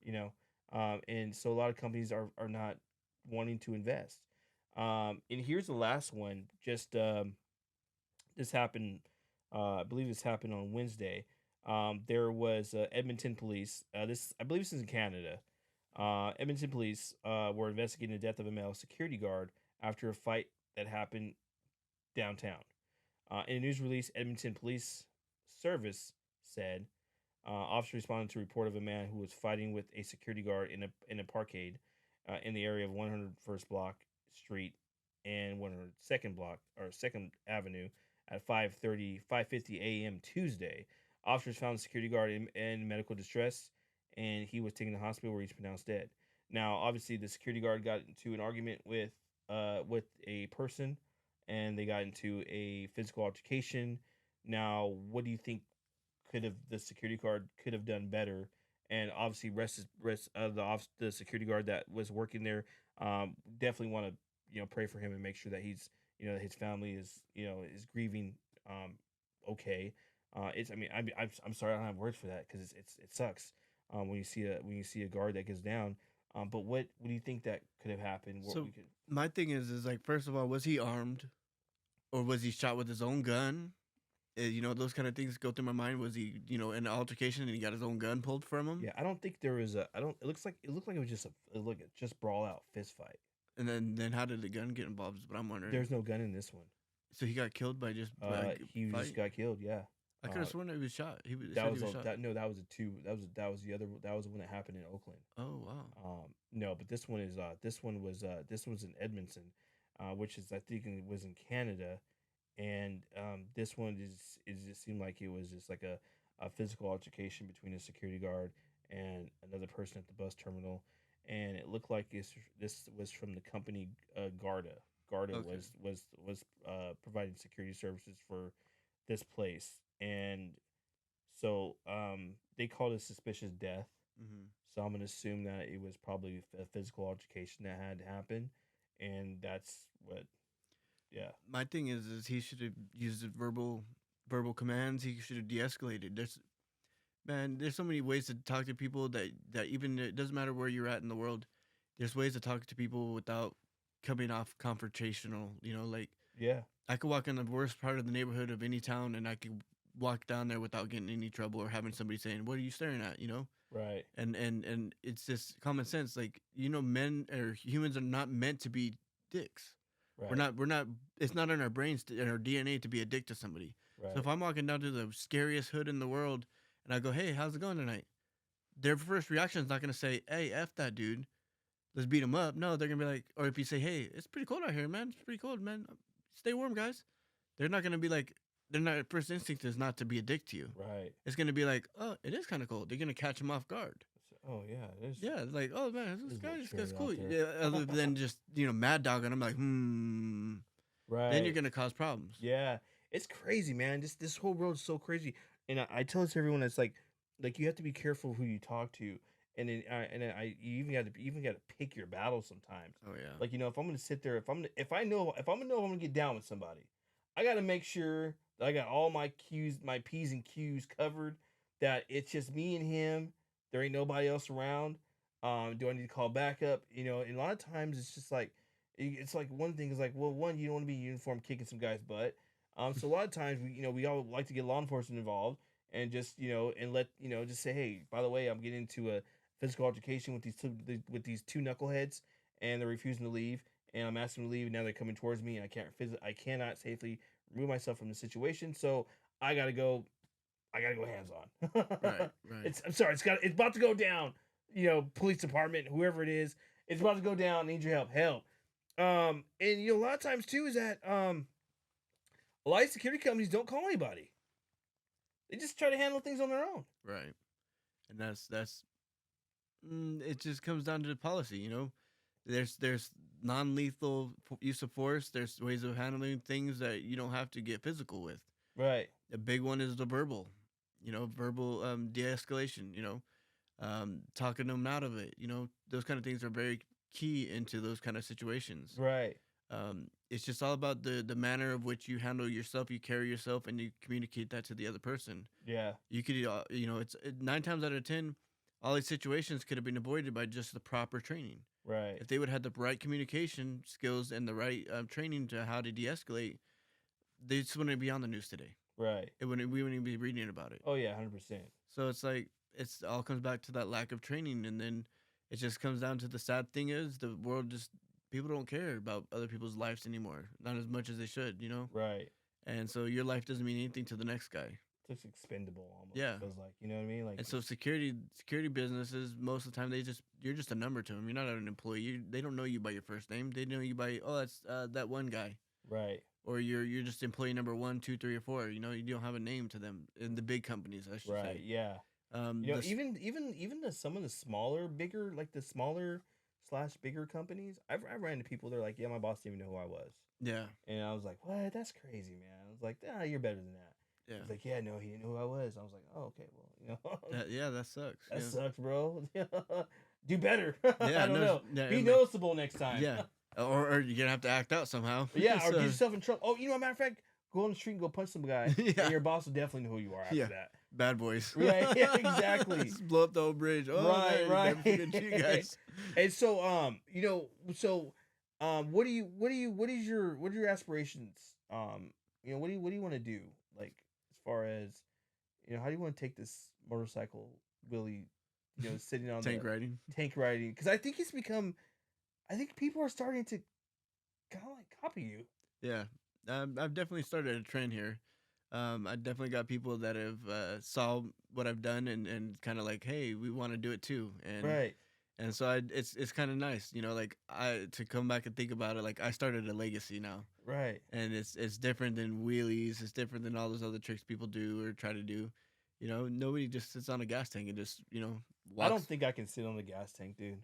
S1: And so a lot of companies are not wanting to invest. And here's the last one. Just this happened. I believe this happened on Wednesday. There was Edmonton police. This I believe this is in Canada. Edmonton police were investigating the death of a male security guard after a fight that happened downtown. In a news release, Edmonton Police Service said officers responded to a report of a man who was fighting with a security guard in a parkade in the area of 101st Block Street and 102nd block or Second Avenue at 5:50 a.m. Tuesday. Officers found the security guard in medical distress, and he was taken to the hospital where he's pronounced dead. Now, obviously, the security guard got into an argument with a person, and they got into a physical altercation. Now, what do you think could have the security guard could have done better? And obviously, rest of the security guard that was working there. Definitely want to pray for him and make sure that he's that his family is is grieving okay. It's I mean I'm sorry I don't have words for that because it sucks when you see a guard that gets down. But what do you think that could have happened? What
S4: So
S1: we could
S4: my thing is like, first of all, was he armed or was he shot with his own gun? Those kind of things go through my mind. Was he, in an altercation and he got his own gun pulled from him?
S1: Yeah, I don't think there was a. I don't. It looked like it was just just brawl out fist fight.
S4: And then how did the gun get involved? Is what I'm wondering.
S1: There's no gun in this one.
S4: So he got killed by just
S1: He
S4: fight?
S1: just got killed. Yeah.
S4: I could have sworn he was shot. He was,
S1: That
S4: said
S1: was
S4: he was shot.
S1: that was a two. That was the other. That was the one that happened in Oakland.
S4: Oh wow.
S1: No, but this one is this one's in Edmonton, which is I think it was in Canada, and this one is just seemed like it was just like a physical altercation between a security guard and another person at the bus terminal, and it looked like this was from the company Garda. Garda
S4: Okay.
S1: was providing security services for this place, and so they called it suspicious death.
S4: Hmm.
S1: So I'm gonna assume that it was probably a physical altercation that had happened, and that's what, yeah,
S4: My thing is he should have used the verbal commands. He should have de-escalated. There's so many ways to talk to people that even it doesn't matter where you're at in the world. There's ways to talk to people without coming off confrontational. Like
S1: yeah,
S4: I could walk in the worst part of the neighborhood of any town, and I could walk down there without getting any trouble or having somebody saying, "What are you staring at?"
S1: right,
S4: And it's just common sense. Like men or humans are not meant to be dicks.
S1: right,
S4: We're not. It's not in our brains in our DNA to be a dick to somebody.
S1: right,
S4: So if I'm walking down to the scariest hood in the world and I go, "Hey, how's it going tonight?" Their first reaction is not gonna say, "Hey, f that dude, let's beat him up." No, they're gonna be like, or if you say, "Hey, it's pretty cold out here, man. It's pretty cold, man. Stay warm, guys." They're not gonna be like, they're not. First instinct is not to be a dick to you.
S1: right.
S4: It's gonna be like, "Oh, it is kind of cold." They're gonna catch him off guard.
S1: Oh yeah, there's
S4: Yeah, it's like, "Oh man,
S1: There's
S4: this
S1: no
S4: guy's cool."
S1: cherry out
S4: Yeah,
S1: there.
S4: other than just mad dogging. I'm like,
S1: right.
S4: Then you're gonna cause problems.
S1: Yeah, it's crazy, man. This whole world is so crazy, and I tell this to everyone. It's like you have to be careful who you talk to, and then you even got to pick your battles sometimes.
S4: Oh yeah.
S1: Like if I'm gonna sit there, if I know if I'm gonna get down with somebody, I got to make sure that I got all my p's and q's covered. That it's just me and him. There ain't nobody else around. Do I need to call backup? And a lot of times it's just like it's like one thing is like, well, one, you don't want to be in uniform kicking some guy's butt. So a lot of times we all like to get law enforcement involved and just and let just say, hey, by the way, I'm getting into a physical altercation with these two knuckleheads, and they're refusing to leave, and I'm asking them to leave, and now they're coming towards me, and I cannot safely remove myself from the situation, so I gotta go hands on.
S4: Right.
S1: I'm sorry, it's about to go down. Police department, whoever it is, it's about to go down. Need your help. And a lot of times too is that a lot of security companies don't call anybody. They just try to handle things on their own.
S4: Right. And that's it just comes down to the policy. There's non-lethal use of force. There's ways of handling things that you don't have to get physical with.
S1: Right.
S4: The big one is the verbal, verbal de-escalation, talking them out of it, those kind of things are very key into those kind of situations.
S1: Right.
S4: It's just all about the manner of which you handle yourself, you carry yourself, and you communicate that to the other person.
S1: Yeah.
S4: You could, it's 9 times out of 10, all these situations could have been avoided by just the proper training.
S1: Right.
S4: If they would have had the right communication skills and the right training to how to de-escalate, they just wouldn't be on the news today.
S1: Right.
S4: We wouldn't even be reading about it.
S1: Oh yeah, 100%.
S4: So it's like it's all comes back to that lack of training, and then it just comes down to the sad thing is the world just people don't care about other people's lives anymore, not as much as they should,
S1: Right.
S4: And so your life doesn't mean anything to the next guy.
S1: it's expendable almost.
S4: Yeah.
S1: It feels like, you know what I mean? Like
S4: And so security businesses, most of the time you're just a number to them. You're not an employee. They don't know you by your first name. They know you by, oh, that's that one guy.
S1: right.
S4: Or you're just employee number 1, 2, 3, or 4. You know, you don't have a name to them in the big companies, I should
S1: Right.
S4: say.
S1: Yeah. You know, even some of the smaller, bigger, like the smaller / bigger companies, I've ran into people. They're like, yeah, my boss didn't even know who I was,
S4: Yeah.
S1: and I was like, what? That's crazy, man. I was like, ah, you're better than that.
S4: Yeah.
S1: He's like, yeah, no, he didn't know who I was. I was like, oh, okay, well, you know,
S4: Yeah, that sucks.
S1: that
S4: yeah.
S1: sucks, bro. Do better.
S4: Yeah,
S1: I don't know.
S4: yeah,
S1: Be
S4: I mean,
S1: noticeable next time.
S4: yeah. Or you're gonna have to act out somehow.
S1: Yeah, or
S4: So-
S1: get yourself in trouble. Oh, you know, matter of fact, go on the street and go punch some guy,
S4: Yeah.
S1: and your boss will definitely know who you are after
S4: Yeah.
S1: that.
S4: Bad boys.
S1: Yeah, yeah, exactly.
S4: Just blow up the whole bridge. Oh,
S1: Right,
S4: man,
S1: right.
S4: never forget you guys.
S1: And so, you know, what is your aspirations? You know, what do you want to do? Like, as far as, you know, how do you want to take this motorcycle, Willie? You know, sitting on
S4: Tank
S1: the
S4: riding.
S1: tank riding, because I think I think people are starting to kind of like copy you.
S4: Yeah, I've definitely started a trend here. I definitely got people that have saw what I've done and kind of like, hey, we want to do it too. And
S1: Right.
S4: and so it's kind of nice, you know, like to come back and think about it. Like I started a legacy now,
S1: Right.
S4: and it's different than wheelies. It's different than all those other tricks people do or try to do. You know, nobody just sits on a gas tank and just walks.
S1: I don't think I can sit on the gas tank, dude.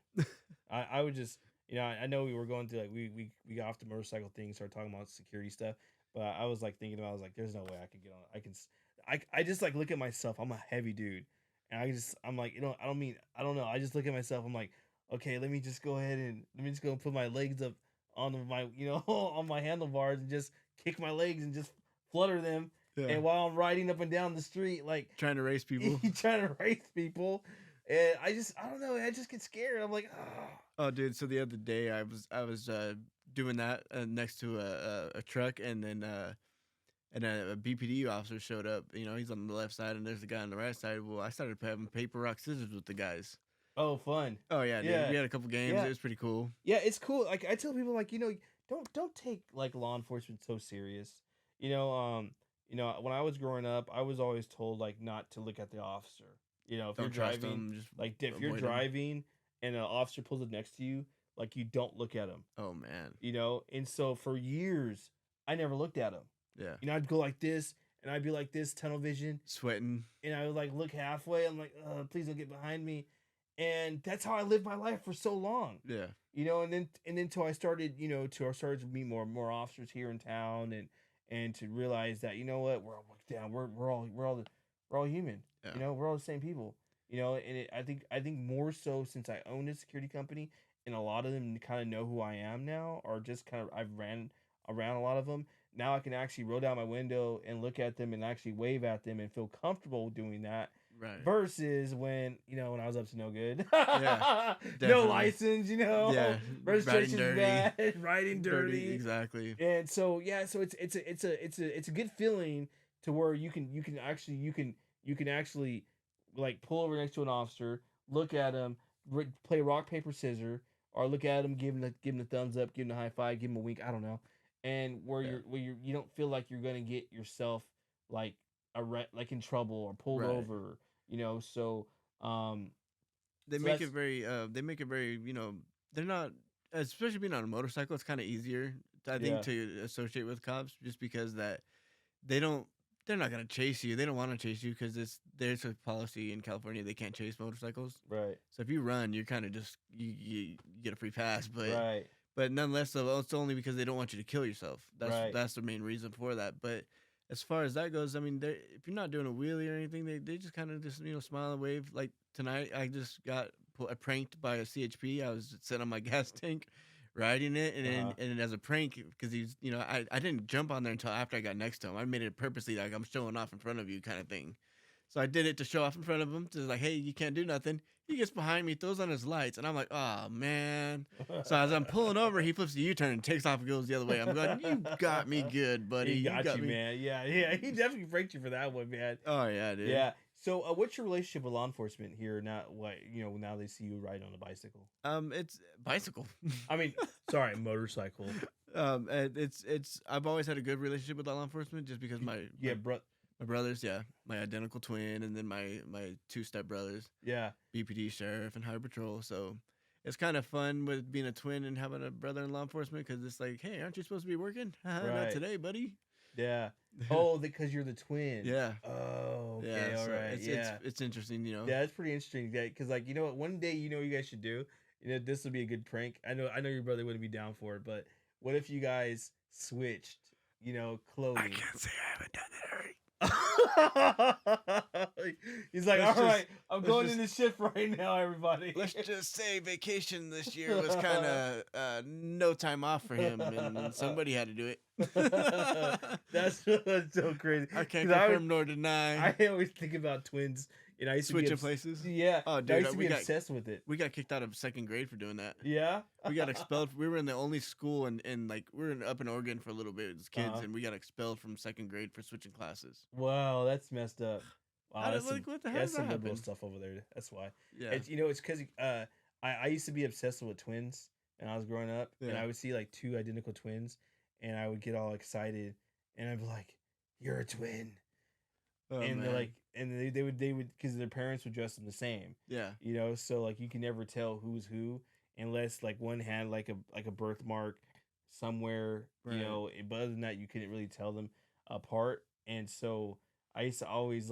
S1: I would just, you know, I know we were going to like we got off the motorcycle thing, started talking about security stuff, but I was like thinking about, I was like, there's no way I could get on. I just like look at myself. I'm a heavy dude, and I'm like, you know, I don't know. I just look at myself. I'm like, okay, let me just go put my legs up on my, you know, on my handlebars and just kick my legs and just flutter them.
S4: Yeah.
S1: And while I'm riding up and down the street, like
S4: Trying to race people.
S1: trying to race people, and I don't know. I just get scared. I'm like, oh.
S4: Oh, dude! So the other day I was doing that next to a truck, and then a BPD officer showed up. You know, he's on the left side, and there's the guy on the right side. Well, I started having paper, rock, scissors with the guys.
S1: Oh, fun.
S4: Oh yeah, dude.
S1: Yeah.
S4: We had a couple games.
S1: Yeah.
S4: It was pretty cool.
S1: Yeah, it's cool. Like I tell people, like, you know, don't take like law enforcement so serious. You know, when I was growing up, I was always told like not to look at the officer. You know, if
S4: Don't
S1: you're
S4: trust
S1: driving,
S4: them. Just
S1: like if you're
S4: avoid 'em.
S1: driving and an officer pulls up next to you, like you don't look at him.
S4: Oh man.
S1: You know, and so for years, I never looked at him.
S4: Yeah.
S1: You know, I'd go like this, and I'd be like this, tunnel vision,
S4: Sweating.
S1: and I would like look halfway. I'm like, please don't get behind me. And that's how I lived my life for so long.
S4: Yeah.
S1: You know, and then till I started, you know, till I started to meet more officers here in town, and to realize that, you know what, we're all human.
S4: Yeah.
S1: You know, we're all the same people. You know, and I think more so since I own a security company, and a lot of them kind of know who I am now, or just kind of I've ran around a lot of them. Now I can actually roll down my window and look at them and actually wave at them and feel comfortable doing that.
S4: Right.
S1: Versus when, you know, when I was up to no good.
S4: Yeah,
S1: no
S4: definitely.
S1: license, you know.
S4: Yeah.
S1: Registration's
S4: Riding dirty.
S1: bad. Riding dirty.
S4: Exactly.
S1: And so yeah, so it's a good feeling to where you can actually like pull over next to an officer, look at him, play rock paper scissors, or look at him, give him the thumbs up, give him the high five, give him a wink. I don't know, and where you don't feel like you're gonna get yourself like like in trouble or pulled
S4: Right.
S1: over, you know. So
S4: They
S1: So
S4: make it
S1: that's-
S4: very, you know, they're not, especially being on a motorcycle, it's kind of easier, I think,
S1: Yeah.
S4: to associate with cops, just because that they're not going to chase you. They don't want to chase you because there's a policy in California they can't chase motorcycles.
S1: right,
S4: So if you run, you're kind of just, you get a free pass. But
S1: right,
S4: but nonetheless, though, it's only because they don't want you to kill yourself.
S1: Right.
S4: That's the main reason for that. But as far as that goes, I mean, if you're not doing a wheelie or anything, they just kind of just, you know, smile and wave. Like tonight, I just got pranked by a CHP. I was sitting on my gas tank, riding it, and
S1: Uh-huh.
S4: then as a prank, because he's, you know, I didn't jump on there until after I got next to him. I made it purposely, like I'm showing off in front of you kind of thing. So I did it to show off in front of him, to like, hey, you can't do nothing. He gets behind me, throws on his lights, and I'm like, oh man. So as I'm pulling over, he flips the U-turn and takes off and goes the other way. I'm going, you got me good, buddy.
S1: He got you,
S4: me.
S1: man. Yeah. He definitely pranked you for that one, man.
S4: Oh yeah, dude.
S1: Yeah. So, what's your relationship with law enforcement here? Now, now they see you riding on a bicycle.
S4: It's bicycle.
S1: I mean, sorry, motorcycle.
S4: And it's I've always had a good relationship with law enforcement, just because my
S1: Yeah,
S4: My brothers, yeah, my identical twin, and then my two step brothers,
S1: Yeah.
S4: BPD sheriff and highway patrol. So it's kind of fun with being a twin and having a brother in law enforcement because it's like, hey, aren't you supposed to be working? Not
S1: Right.
S4: today, buddy.
S1: Yeah. Oh, because you're the twin.
S4: Yeah.
S1: Oh, okay.
S4: Yeah,
S1: All
S4: so
S1: right. Yeah.
S4: it's interesting, you know.
S1: Yeah, it's pretty interesting. Because, like, you know what? One day, you know what you guys should do? You know, this would be a good prank. I know your brother wouldn't be down for it, but what if you guys switched, you know, clothing?
S4: I can't say I haven't done it already.
S1: He's like,
S4: Let's
S1: all
S4: just-
S1: right, I'm
S4: let's
S1: going
S4: just-
S1: into shift right now, everybody.
S4: Let's just say vacation this year was kind of no time off for him, and somebody had to do it.
S1: That's so crazy.
S4: I can't
S1: 'Cause
S4: confirm nor deny.
S1: I always think about twins. You know, I used to be
S4: Switching places.
S1: Yeah.
S4: Oh,
S1: I
S4: dude,
S1: used to
S4: we
S1: be
S4: got
S1: obsessed with it.
S4: we got kicked out of second grade for doing that.
S1: Yeah.
S4: We got expelled. We were in the only school, and like we were up in Oregon for a little bit as kids,
S1: Uh-huh.
S4: and we got expelled from second grade for switching classes.
S1: Wow, that's messed up. Wow,
S4: How did-
S1: that's some,
S4: like, what the hell
S1: that's
S4: does
S1: some
S4: that
S1: liberal
S4: happen?
S1: stuff over there. That's why.
S4: Yeah.
S1: It's, you know, it's because I used to be obsessed with twins when I was growing up, and
S4: Yeah.
S1: I would see like two identical twins, and I would get all excited, and I'd be like, "You're a twin,"
S4: Oh,
S1: and they're
S4: man.
S1: like, and they would because their parents would dress them the same,
S4: yeah.
S1: you know, so like you can never tell who's who unless like one had like a birthmark somewhere,
S4: Right.
S1: you know, but other than that you couldn't really tell them apart, and so I used to always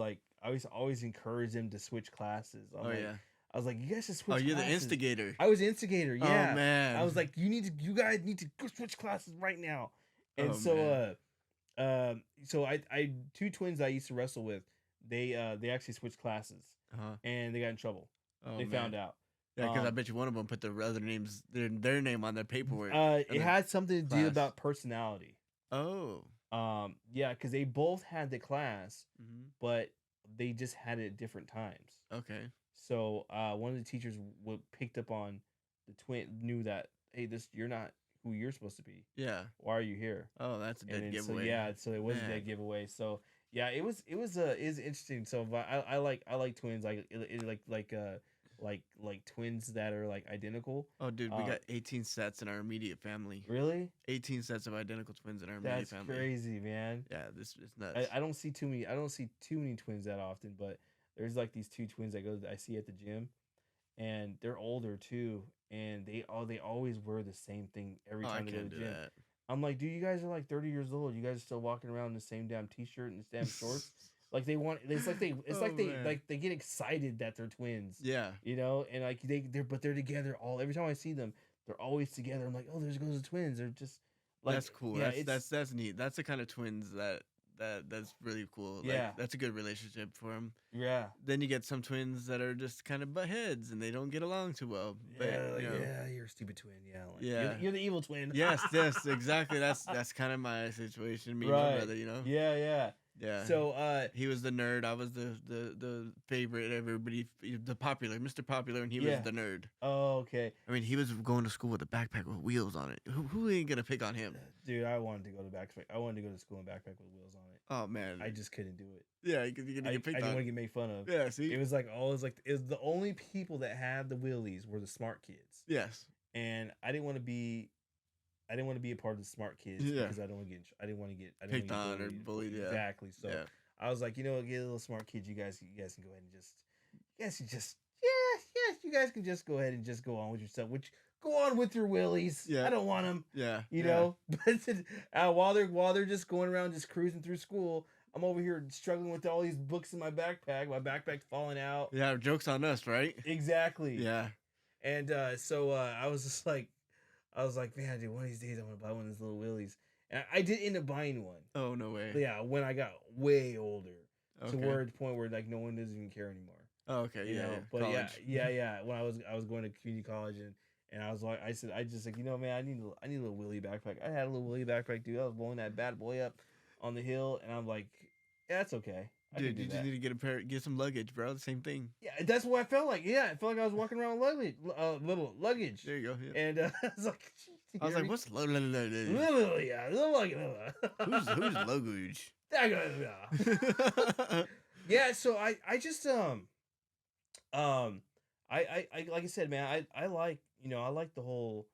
S1: encourage them to switch classes.
S4: Oh yeah.
S1: I was like, you guys should switch.
S4: Oh, you're the
S1: classes."
S4: instigator.
S1: I was the instigator. Yeah.
S4: Oh man.
S1: I was like, you guys need to go switch classes right now. And
S4: Oh,
S1: so, so I two twins I used to wrestle with, they actually switched classes
S4: uh-huh.
S1: and they got in trouble.
S4: Oh,
S1: They found out.
S4: Yeah, because I
S1: um,
S4: bet you one of them put their other names, their name on their paperwork.
S1: It
S4: then
S1: had something to do
S4: class.
S1: about personality.
S4: Oh.
S1: Yeah, because they both had the class,
S4: hmm
S1: but they just had it at different times.
S4: Okay.
S1: So one of the teachers picked up on the twin, knew that, hey, you're not who you're supposed to be.
S4: Yeah.
S1: Why are you here?
S4: Oh, that's a dead
S1: And then,
S4: giveaway.
S1: so yeah, so it was a
S4: Man.
S1: dead giveaway. So yeah, it was interesting. So but I like twins like twins that are like identical.
S4: Oh, dude, we
S1: Uh,
S4: got 18 sets in our immediate family.
S1: Really?
S4: 18 sets of identical twins in our immediate
S1: That's
S4: family.
S1: crazy, man.
S4: Yeah, this is nuts.
S1: I don't see too many twins that often, but there's like these two twins I see at the gym, and they're older too, and they always wear the same thing every
S4: Oh, I
S1: time they go to
S4: can't
S1: the
S4: do
S1: gym.
S4: that.
S1: I'm like, dude, you guys are like 30 years old. You guys are still walking around in the same damn t-shirt and the damn shorts. Like they want, it's like they
S4: man.
S1: get excited that they're twins,
S4: Yeah.
S1: you know, and like they're together every time I see them, they're always together. I'm like, oh, there goes the twins. They're just like,
S4: That's cool.
S1: Yeah,
S4: That's neat. That's the kind of twins that's really cool. Like,
S1: Yeah.
S4: that's a good relationship for them.
S1: yeah,
S4: Then you get some twins that are just kind of butt heads and they don't get along too well. But,
S1: yeah, like,
S4: you know,
S1: yeah, you're a stupid twin. Yeah, like,
S4: Yeah.
S1: you're the evil twin.
S4: yes, exactly. That's kind of my situation. Me and
S1: Right.
S4: my brother, you know.
S1: yeah, yeah.
S4: Yeah.
S1: So
S4: he was the nerd. I was the favorite. Everybody, the popular, Mr. Popular, and he
S1: Yeah.
S4: was the nerd.
S1: oh, okay,
S4: I mean, he was going to school with a backpack with wheels on it. Who ain't gonna pick on him?
S1: dude, I wanted to go to school in backpack with wheels on it.
S4: Oh man.
S1: I just couldn't do it.
S4: yeah, you're gonna
S1: I
S4: get picked
S1: didn't
S4: on.
S1: want to get made fun of.
S4: Yeah. See.
S1: It was like always like it was the only people that had the wheelies were the smart kids,
S4: yes.
S1: and I didn't want to be a part of the smart kids
S4: Yeah.
S1: because I didn't want to get
S4: Picked on or bullied, yeah.
S1: Exactly. So
S4: Yeah.
S1: I was like, you know, get a little smart kids. You guys can go ahead and you guys can just go ahead and just go on with yourself. Go on with your willies.
S4: Yeah.
S1: I don't want them.
S4: Yeah.
S1: You
S4: yeah.
S1: know, but while they're just going around just cruising through school, I'm over here struggling with all these books in my backpack. My backpack's falling out.
S4: Yeah. Jokes on us, right?
S1: Exactly.
S4: Yeah.
S1: And so I was just like, man, dude, one of these days I'm gonna buy one of these little willies. And I did end up buying one.
S4: Oh no way.
S1: Yeah, when I got way older,
S4: Okay.
S1: to where at the point where like no one doesn't even care anymore.
S4: Oh, okay.
S1: You
S4: Yeah.
S1: know?
S4: yeah.
S1: But
S4: College.
S1: yeah. When I was going to community college and I was like, I just like, you know, man, I need a little Willie backpack. I had a little Willie backpack, dude. I was blowing that bad boy up on the hill, and I'm like, yeah, that's okay. I
S4: Dude,
S1: can do
S4: you just
S1: that.
S4: need to get some luggage, bro. The same thing.
S1: Yeah, that's what I felt like. Yeah, I felt like I was walking around with little luggage,
S4: There you go. Yeah.
S1: and I was like,
S4: I was like, what's luggage?
S1: yeah,
S4: Who's luggage?
S1: Yeah, so I just I like I said, man, I like, you know, I like the whole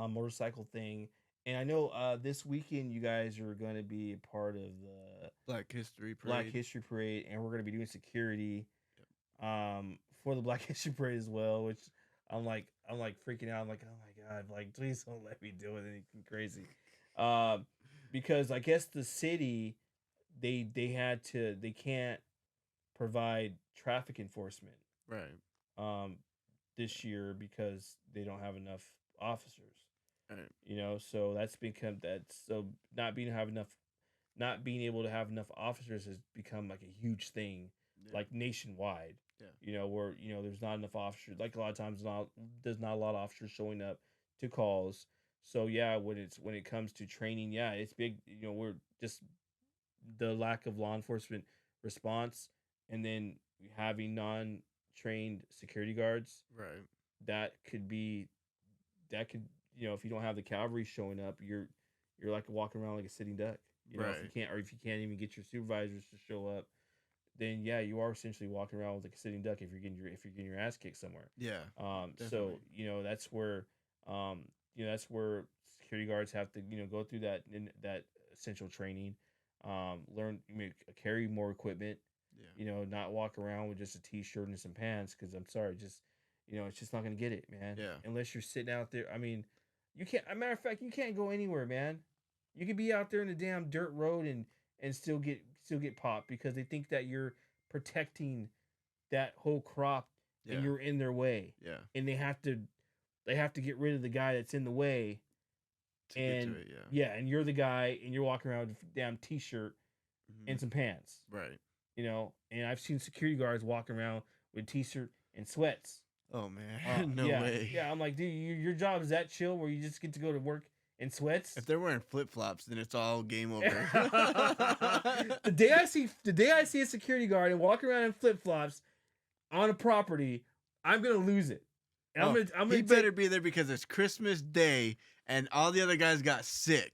S1: motorcycle thing, and I know this weekend you guys are going to be a part of
S4: Black History Parade.
S1: Black History Parade, and we're gonna be doing security, for the Black History Parade as well. Which I'm like freaking out. I'm like, oh my god, like please don't let me do anything crazy, because I guess the city they can't provide traffic enforcement
S4: Right.
S1: um this year because they don't have enough officers.
S4: Right.
S1: So that's become so not being able to have enough officers has become like a huge thing,
S4: Yeah.
S1: like nationwide.
S4: Yeah.
S1: Where there's not enough officers. Like a lot of times, there's not a lot of officers showing up to calls. So yeah, when it comes to training, yeah, it's big. We're just the lack of law enforcement response, and then having non-trained security guards.
S4: Right.
S1: That could be that could if you don't have the cavalry showing up, you're like walking around like a sitting duck. If you can't even get your supervisors to show up, then yeah, you are essentially walking around like a sitting duck if you're getting your ass kicked somewhere.
S4: Yeah.
S1: So
S4: Definitely.
S1: that's where security guards have to go through that essential training, learn carry more equipment.
S4: Yeah.
S1: Not walk around with just a t-shirt and some pants, because I'm sorry, just it's just not gonna get it, man.
S4: Yeah.
S1: Unless you're sitting out there. I mean, you can't. A matter of fact, you can't go anywhere, man. You could be out there in the damn dirt road and still get popped because they think that you're protecting that whole crop
S4: Yeah.
S1: and you're in their way,
S4: Yeah.
S1: and they have to get rid of the guy that's in the way.
S4: To
S1: And
S4: get to it. Yeah.
S1: yeah, and you're the guy, and you're walking around with a damn t-shirt
S4: Mhm.
S1: and some pants.
S4: Right.
S1: And I've seen security guards walking around with t-shirt and sweats.
S4: Oh man. No
S1: yeah,
S4: way.
S1: Yeah, I'm like, dude, your job is that chill where you just get to go to work in sweats?
S4: If they're wearing flip flops, then it's all game over.
S1: the day I see a security guard and walk around in flip flops on a property, I'm gonna lose it. And I'm gonna
S4: he better be there because it's Christmas Day and all the other guys got sick.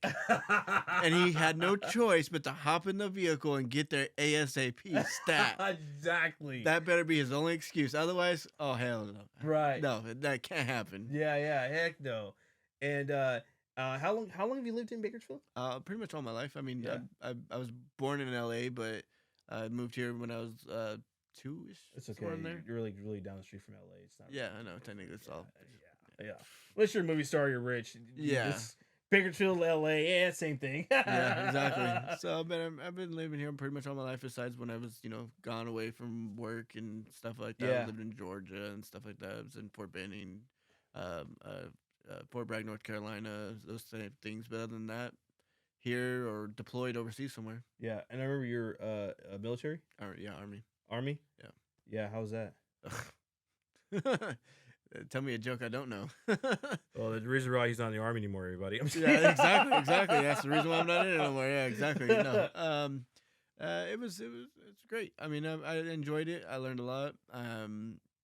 S4: And he had no choice but to hop in the vehicle and get there ASAP stat.
S1: Exactly.
S4: That better be his only excuse. Otherwise, oh hell no.
S1: Right.
S4: No, that can't happen.
S1: Yeah, heck no. And how long have you lived in Bakersfield?
S4: Pretty much all my life. I mean,
S1: Yeah.
S4: I was born in LA, but I moved here when I was 2-ish.
S1: It's okay.
S4: somewhere in there.
S1: You're really down the street from LA. It's not.
S4: Yeah, I know. Technically, it's all.
S1: Yeah. Unless you're a movie star, you're rich.
S4: Yeah.
S1: It's Bakersfield, LA, yeah, same thing.
S4: Yeah, exactly. So I've been living here pretty much all my life, besides when I was gone away from work and stuff like that.
S1: Yeah.
S4: I lived in Georgia and stuff like that. I was in Fort Benning, Fort Bragg, North Carolina, those type of things. But other than that, here or deployed overseas somewhere.
S1: Yeah, and I remember you're military,
S4: Yeah, Army.
S1: Army.
S4: Yeah.
S1: Yeah, how's that?
S4: Tell me a joke I don't know.
S1: Well, the reason why he's not in the Army anymore, everybody. I'm
S4: Yeah, exactly. That's the reason why I'm not in it anymore. Yeah, exactly. No. It's great. I mean, I enjoyed it. I learned a lot.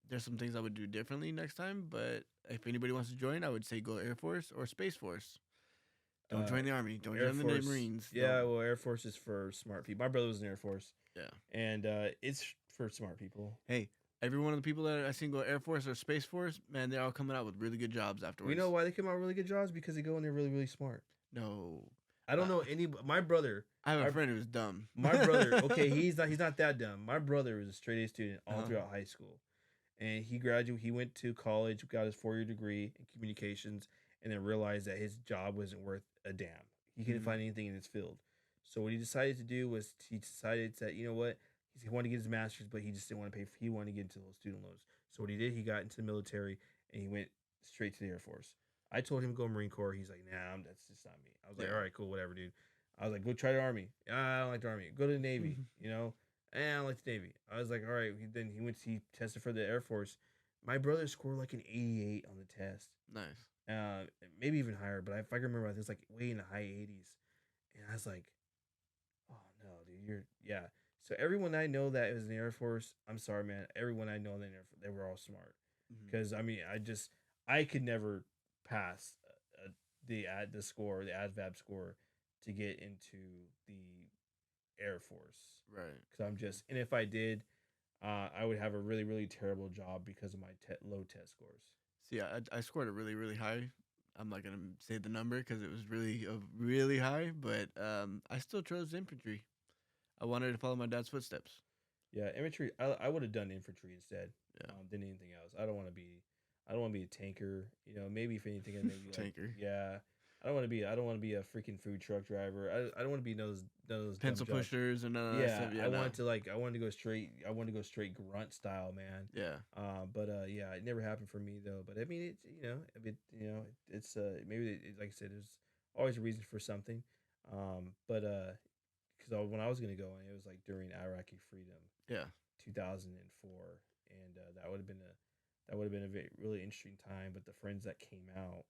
S4: There's some things I would do differently next time, but if anybody wants to join, I would say go Air Force or Space Force. Don't join the Army. Don't
S1: Air
S4: join
S1: Force,
S4: the Marines.
S1: Yeah,
S4: Don't.
S1: well, Air Force is for smart people. My brother was in Air Force.
S4: Yeah.
S1: And it's for smart people.
S4: Hey, every one of the people that I seen go Air Force or Space Force, man, they're all coming out with really good jobs afterwards.
S1: We know why they come out with really good jobs? Because they go in there really, really smart.
S4: No.
S1: I don't know any. My brother.
S4: I have a friend who was dumb.
S1: My brother. Okay, he's not that dumb. My brother was a straight A student all
S4: Uh-huh.
S1: throughout high school, and he graduated. He went to college, got his 4-year degree in communications, and then realized that his job wasn't worth a damn. He couldn't
S4: Mhm.
S1: find anything in his field. So what he decided to do was he decided that, you know what, he wanted to get his master's, but he just didn't want to pay. He wanted to get into those student loans. So what he did, he got into the military and he went straight to the Air Force. I told him to go Marine Corps. He's like, nah, that's just not me. I was like,
S4: Yeah.
S1: all right, cool, whatever, dude. I was like, go try the Army. I don't like the Army. Go to the Navy. I don't like the Navy. I was like, all right. Then he tested for the Air Force. My brother scored like an 88 on the test.
S4: Nice.
S1: Maybe even higher. But if I can remember, I think it was like way in the high 80s. And I was like, oh no, dude, yeah. So everyone I know that was in the Air Force, I'm sorry, man. Everyone I know in the Air Force, they were all smart.
S4: Mhm.
S1: Because I mean, I could never pass the ASVAB score to get into the Air Force.
S4: Right.
S1: Because and if I did, I would have a really, really terrible job because of my low test scores.
S4: See, I scored it really, really high. I'm not gonna say the number because it was really, really high. But I still chose infantry. I wanted to follow my dad's footsteps.
S1: Yeah, infantry. I would have done infantry instead.
S4: Yeah.
S1: Than anything else. I don't want to be a tanker. You know, maybe if anything, I maybe like,
S4: Tanker.
S1: yeah. I don't want to be a freaking food truck driver. I don't want to be those dumb
S4: Pencil
S1: jobs.
S4: pushers and that
S1: Yeah,
S4: stuff. Yeah,
S1: I
S4: no.
S1: wanted to go straight. I wanted to go straight grunt style, man.
S4: Yeah.
S1: But yeah, it never happened for me though. But I mean, it's maybe like I said, there's always a reason for something. But because when I was gonna go, it was like during Iraqi freedom,
S4: Yeah.
S1: 2004, and that would have been a really interesting time. But the friends that came out,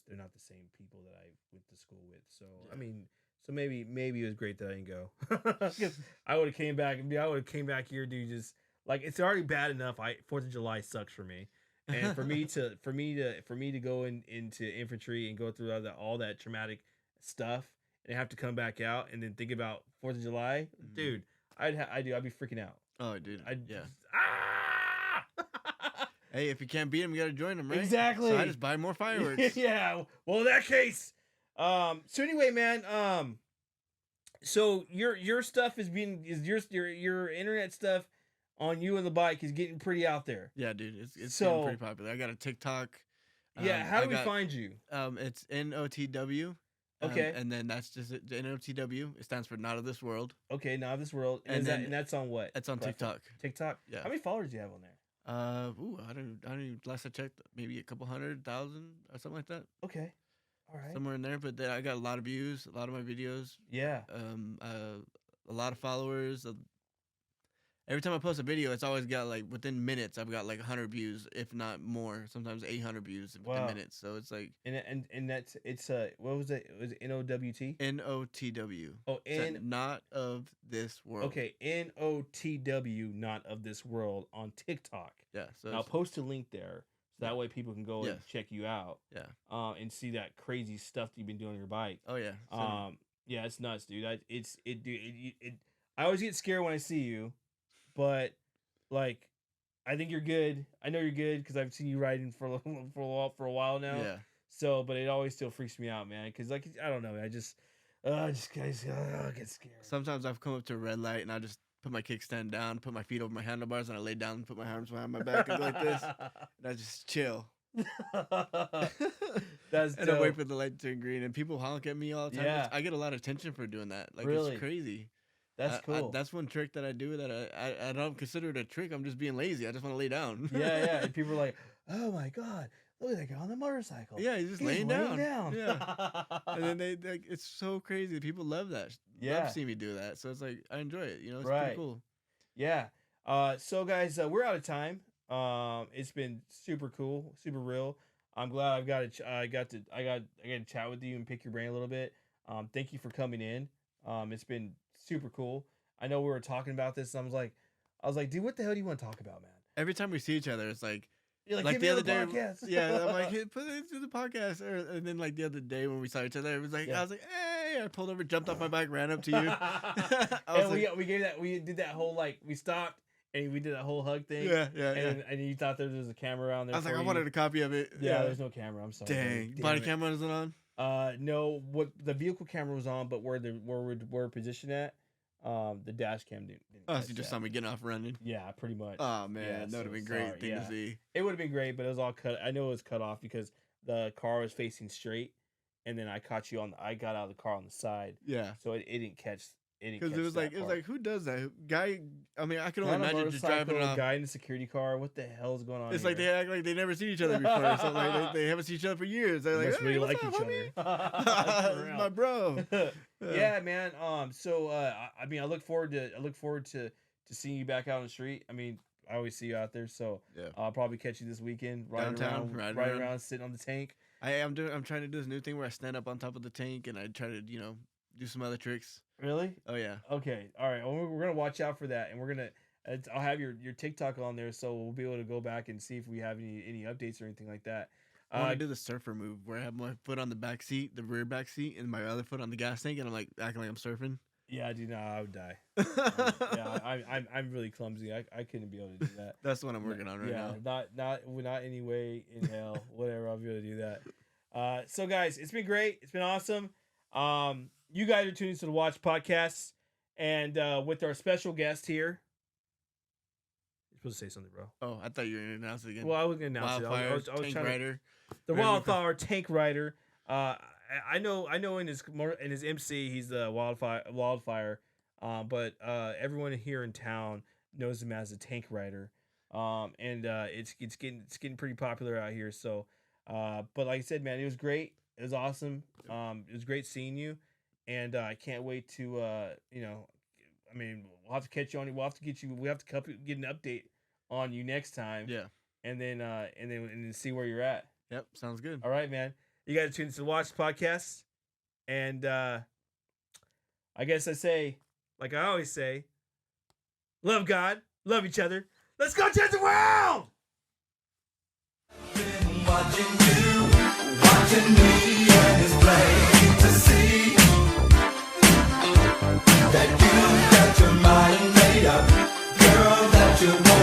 S1: they're not the same people that I went to school with. So
S4: Yeah.
S1: I mean, so maybe it was great that I didn't go. 'Cause I would have came back. I would have came back here, dude. Just like it's already bad enough. 4th of July sucks for me, and for me to go into infantry and go through all that traumatic stuff and have to come back out and then think about 4th of July,
S4: Mhm.
S1: dude. I'd be freaking out.
S4: Oh, dude. Yeah.
S1: Ah!
S4: Hey, if you can't beat them, you gotta join them, right?
S1: Exactly.
S4: So I just buy more fireworks.
S1: Yeah. Well, in that case, so anyway, man, so your stuff is your internet stuff on you and the bike is getting pretty out there.
S4: Yeah, dude. It's
S1: So-
S4: getting pretty popular. I got a TikTok.
S1: Yeah. How
S4: I
S1: do we
S4: got-
S1: find you?
S4: It's NOTW.
S1: Okay.
S4: And then that's just it. NOTW. It stands for Not of This World.
S1: Okay. Now this world,
S4: And then-
S1: and that's on what?
S4: It's on
S1: platform?
S4: TikTok.
S1: TikTok.
S4: Yeah.
S1: How many followers do you have on there?
S4: I don't even, last I checked, maybe a couple 100,000 or something like that.
S1: Okay. All right.
S4: Somewhere in there. But then I got a lot of views, a lot of my videos,
S1: Yeah.
S4: a lot of followers. Every time I post a video, it's always got like within minutes, I've got like 100 views, if not more. Sometimes 800 views within
S1: Wow.
S4: minutes. So it's like
S1: And that's what was it? Was it NOWT?
S4: NOTW.
S1: Oh,
S4: Not of This World.
S1: Okay, NOTW, not of this world on TikTok.
S4: Yeah. So
S1: I'll
S4: it's-
S1: post a link there so that way people can go and
S4: Yes.
S1: check you out.
S4: Yeah.
S1: And see that crazy stuff that you've been doing on your bike.
S4: Oh yeah.
S1: Yeah, it's nuts, dude. I always get scared when I see you, but like, I think you're good. I know you're good because I've seen you riding for a while now.
S4: Yeah.
S1: So, but it always still freaks me out, man. Because like I don't know, I just get scared.
S4: Sometimes I've come up to a red light and I just put my kickstand down, put my feet over my handlebars, and I lay down and put my arms behind my back and go like this. And I just chill.
S1: That's
S4: And
S1: dope.
S4: I wait for the light to turn green, and people honk at me all the time.
S1: Yeah.
S4: I get a lot of attention for doing that. Like
S1: Really?
S4: it's crazy.
S1: That's cool.
S4: That's one trick that I do that I don't consider it a trick. I'm just being lazy. I just want to lay down.
S1: yeah. And people are like, "Oh my god, look at that guy on the motorcycle."
S4: Yeah, he's just
S1: He's
S4: laying
S1: laying
S4: down. Yeah. And then they like, it's so crazy. People love that.
S1: Yeah.
S4: Love seeing me do that. So it's like I enjoy it. You know, it's
S1: Right.
S4: pretty cool.
S1: Yeah. So guys, we're out of time. It's been super cool, super real. I'm glad I got to chat with you and pick your brain a little bit. Thank you for coming in. It's been super cool. I know we were talking about this. And I was like, dude, what the hell do you want to talk about, man?
S4: Every time we see each other, it's like
S1: You're
S4: like
S1: "Get
S4: the
S1: me on
S4: other day.
S1: podcast."
S4: Yeah, I'm like, hey, put it into the podcast. And then like the other day when we saw each other, it was like
S1: Yeah.
S4: I was like, hey, I pulled over, jumped off my bike, ran up to you. I
S1: and
S4: was like,
S1: we did that whole we stopped and we did that whole hug thing.
S4: yeah.
S1: And you thought there was a camera around there.
S4: I was like,
S1: for
S4: I
S1: you.
S4: wanted a copy of it.
S1: Yeah, there's no camera. I'm sorry.
S4: Dang,
S1: Damn
S4: body
S1: it.
S4: camera wasn't on.
S1: No, what the vehicle camera was on, but where we're positioned at, the dash cam didn't
S4: Oh,
S1: catch
S4: so you just
S1: that.
S4: saw me getting off running.
S1: Yeah, pretty much.
S4: Oh man,
S1: Yeah,
S4: that would
S1: so
S4: have been
S1: sorry,
S4: great thing
S1: yeah.
S4: to see.
S1: It would have been great, but it was all cut. I know it was cut off because the car was facing straight, and then I caught you I got out of the car on the side,
S4: Yeah,
S1: so it didn't catch.
S4: because it was like who does that? Guy, I mean, I can only
S1: Not a
S4: imagine just driving
S1: motorcycle,
S4: off.
S1: guy in the security car. What the hell is going on?
S4: It's like they
S1: here?
S4: act like they never seen each other before. So like they haven't seen each other for years. They're like,
S1: must
S4: hey,
S1: really
S4: what's
S1: like
S4: up,
S1: each
S4: homie?
S1: other. For
S4: This is
S1: real.
S4: my bro.
S1: Yeah, man. So I mean, I look forward to seeing you back out on the street. I mean, I always see you out there, so
S4: Yeah.
S1: I'll probably catch you this weekend riding
S4: Downtown,
S1: around,
S4: riding around.
S1: sitting on the tank.
S4: I'm trying to do this new thing where I stand up on top of the tank and I try to do some other tricks.
S1: Really?
S4: Oh yeah.
S1: Okay. All right. Well, we're gonna watch out for that, and we're gonna. I'll have your TikTok on there, so we'll be able to go back and see if we have any updates or anything like that.
S4: I want to do the surfer move where I have my foot on the back seat, the rear back seat, and my other foot on the gas tank, and I'm like acting like I'm surfing.
S1: Yeah, dude. No, I would die. Yeah, I'm really clumsy. I couldn't be able to do that.
S4: That's what I'm working on right now.
S1: Not any way in hell, whatever. I'll be able to do that. So guys, it's been great. It's been awesome. You guys are tuning to the Watch Podcasts, and with our special guest here. You're supposed to say something, bro.
S4: Oh, I thought you were going to announce it again.
S1: Well, I was going to announce
S4: Wildfire,
S1: it. I was
S4: Tank
S1: trying
S4: Rider.
S1: the
S4: Whatever you
S1: Wildfire Tank Rider. I know in his MC he's the Wildfire. But everyone here in town knows him as the Tank Rider. And it's getting pretty popular out here. So, but like I said, man, it was great. It was awesome. It was great seeing you, and I can't wait to I mean, we'll have to catch you on. We'll have to get an update on you next time.
S4: Yeah.
S1: And then see where you're at.
S4: Yep. Sounds good.
S1: All right, man. You got to tune into the Watch Podcast, and I guess I say, like I always say, love God, love each other. Let's go change the world!
S3: Been watching you, watching me, and it's plain to see that you got your mind made up, girl, that you want.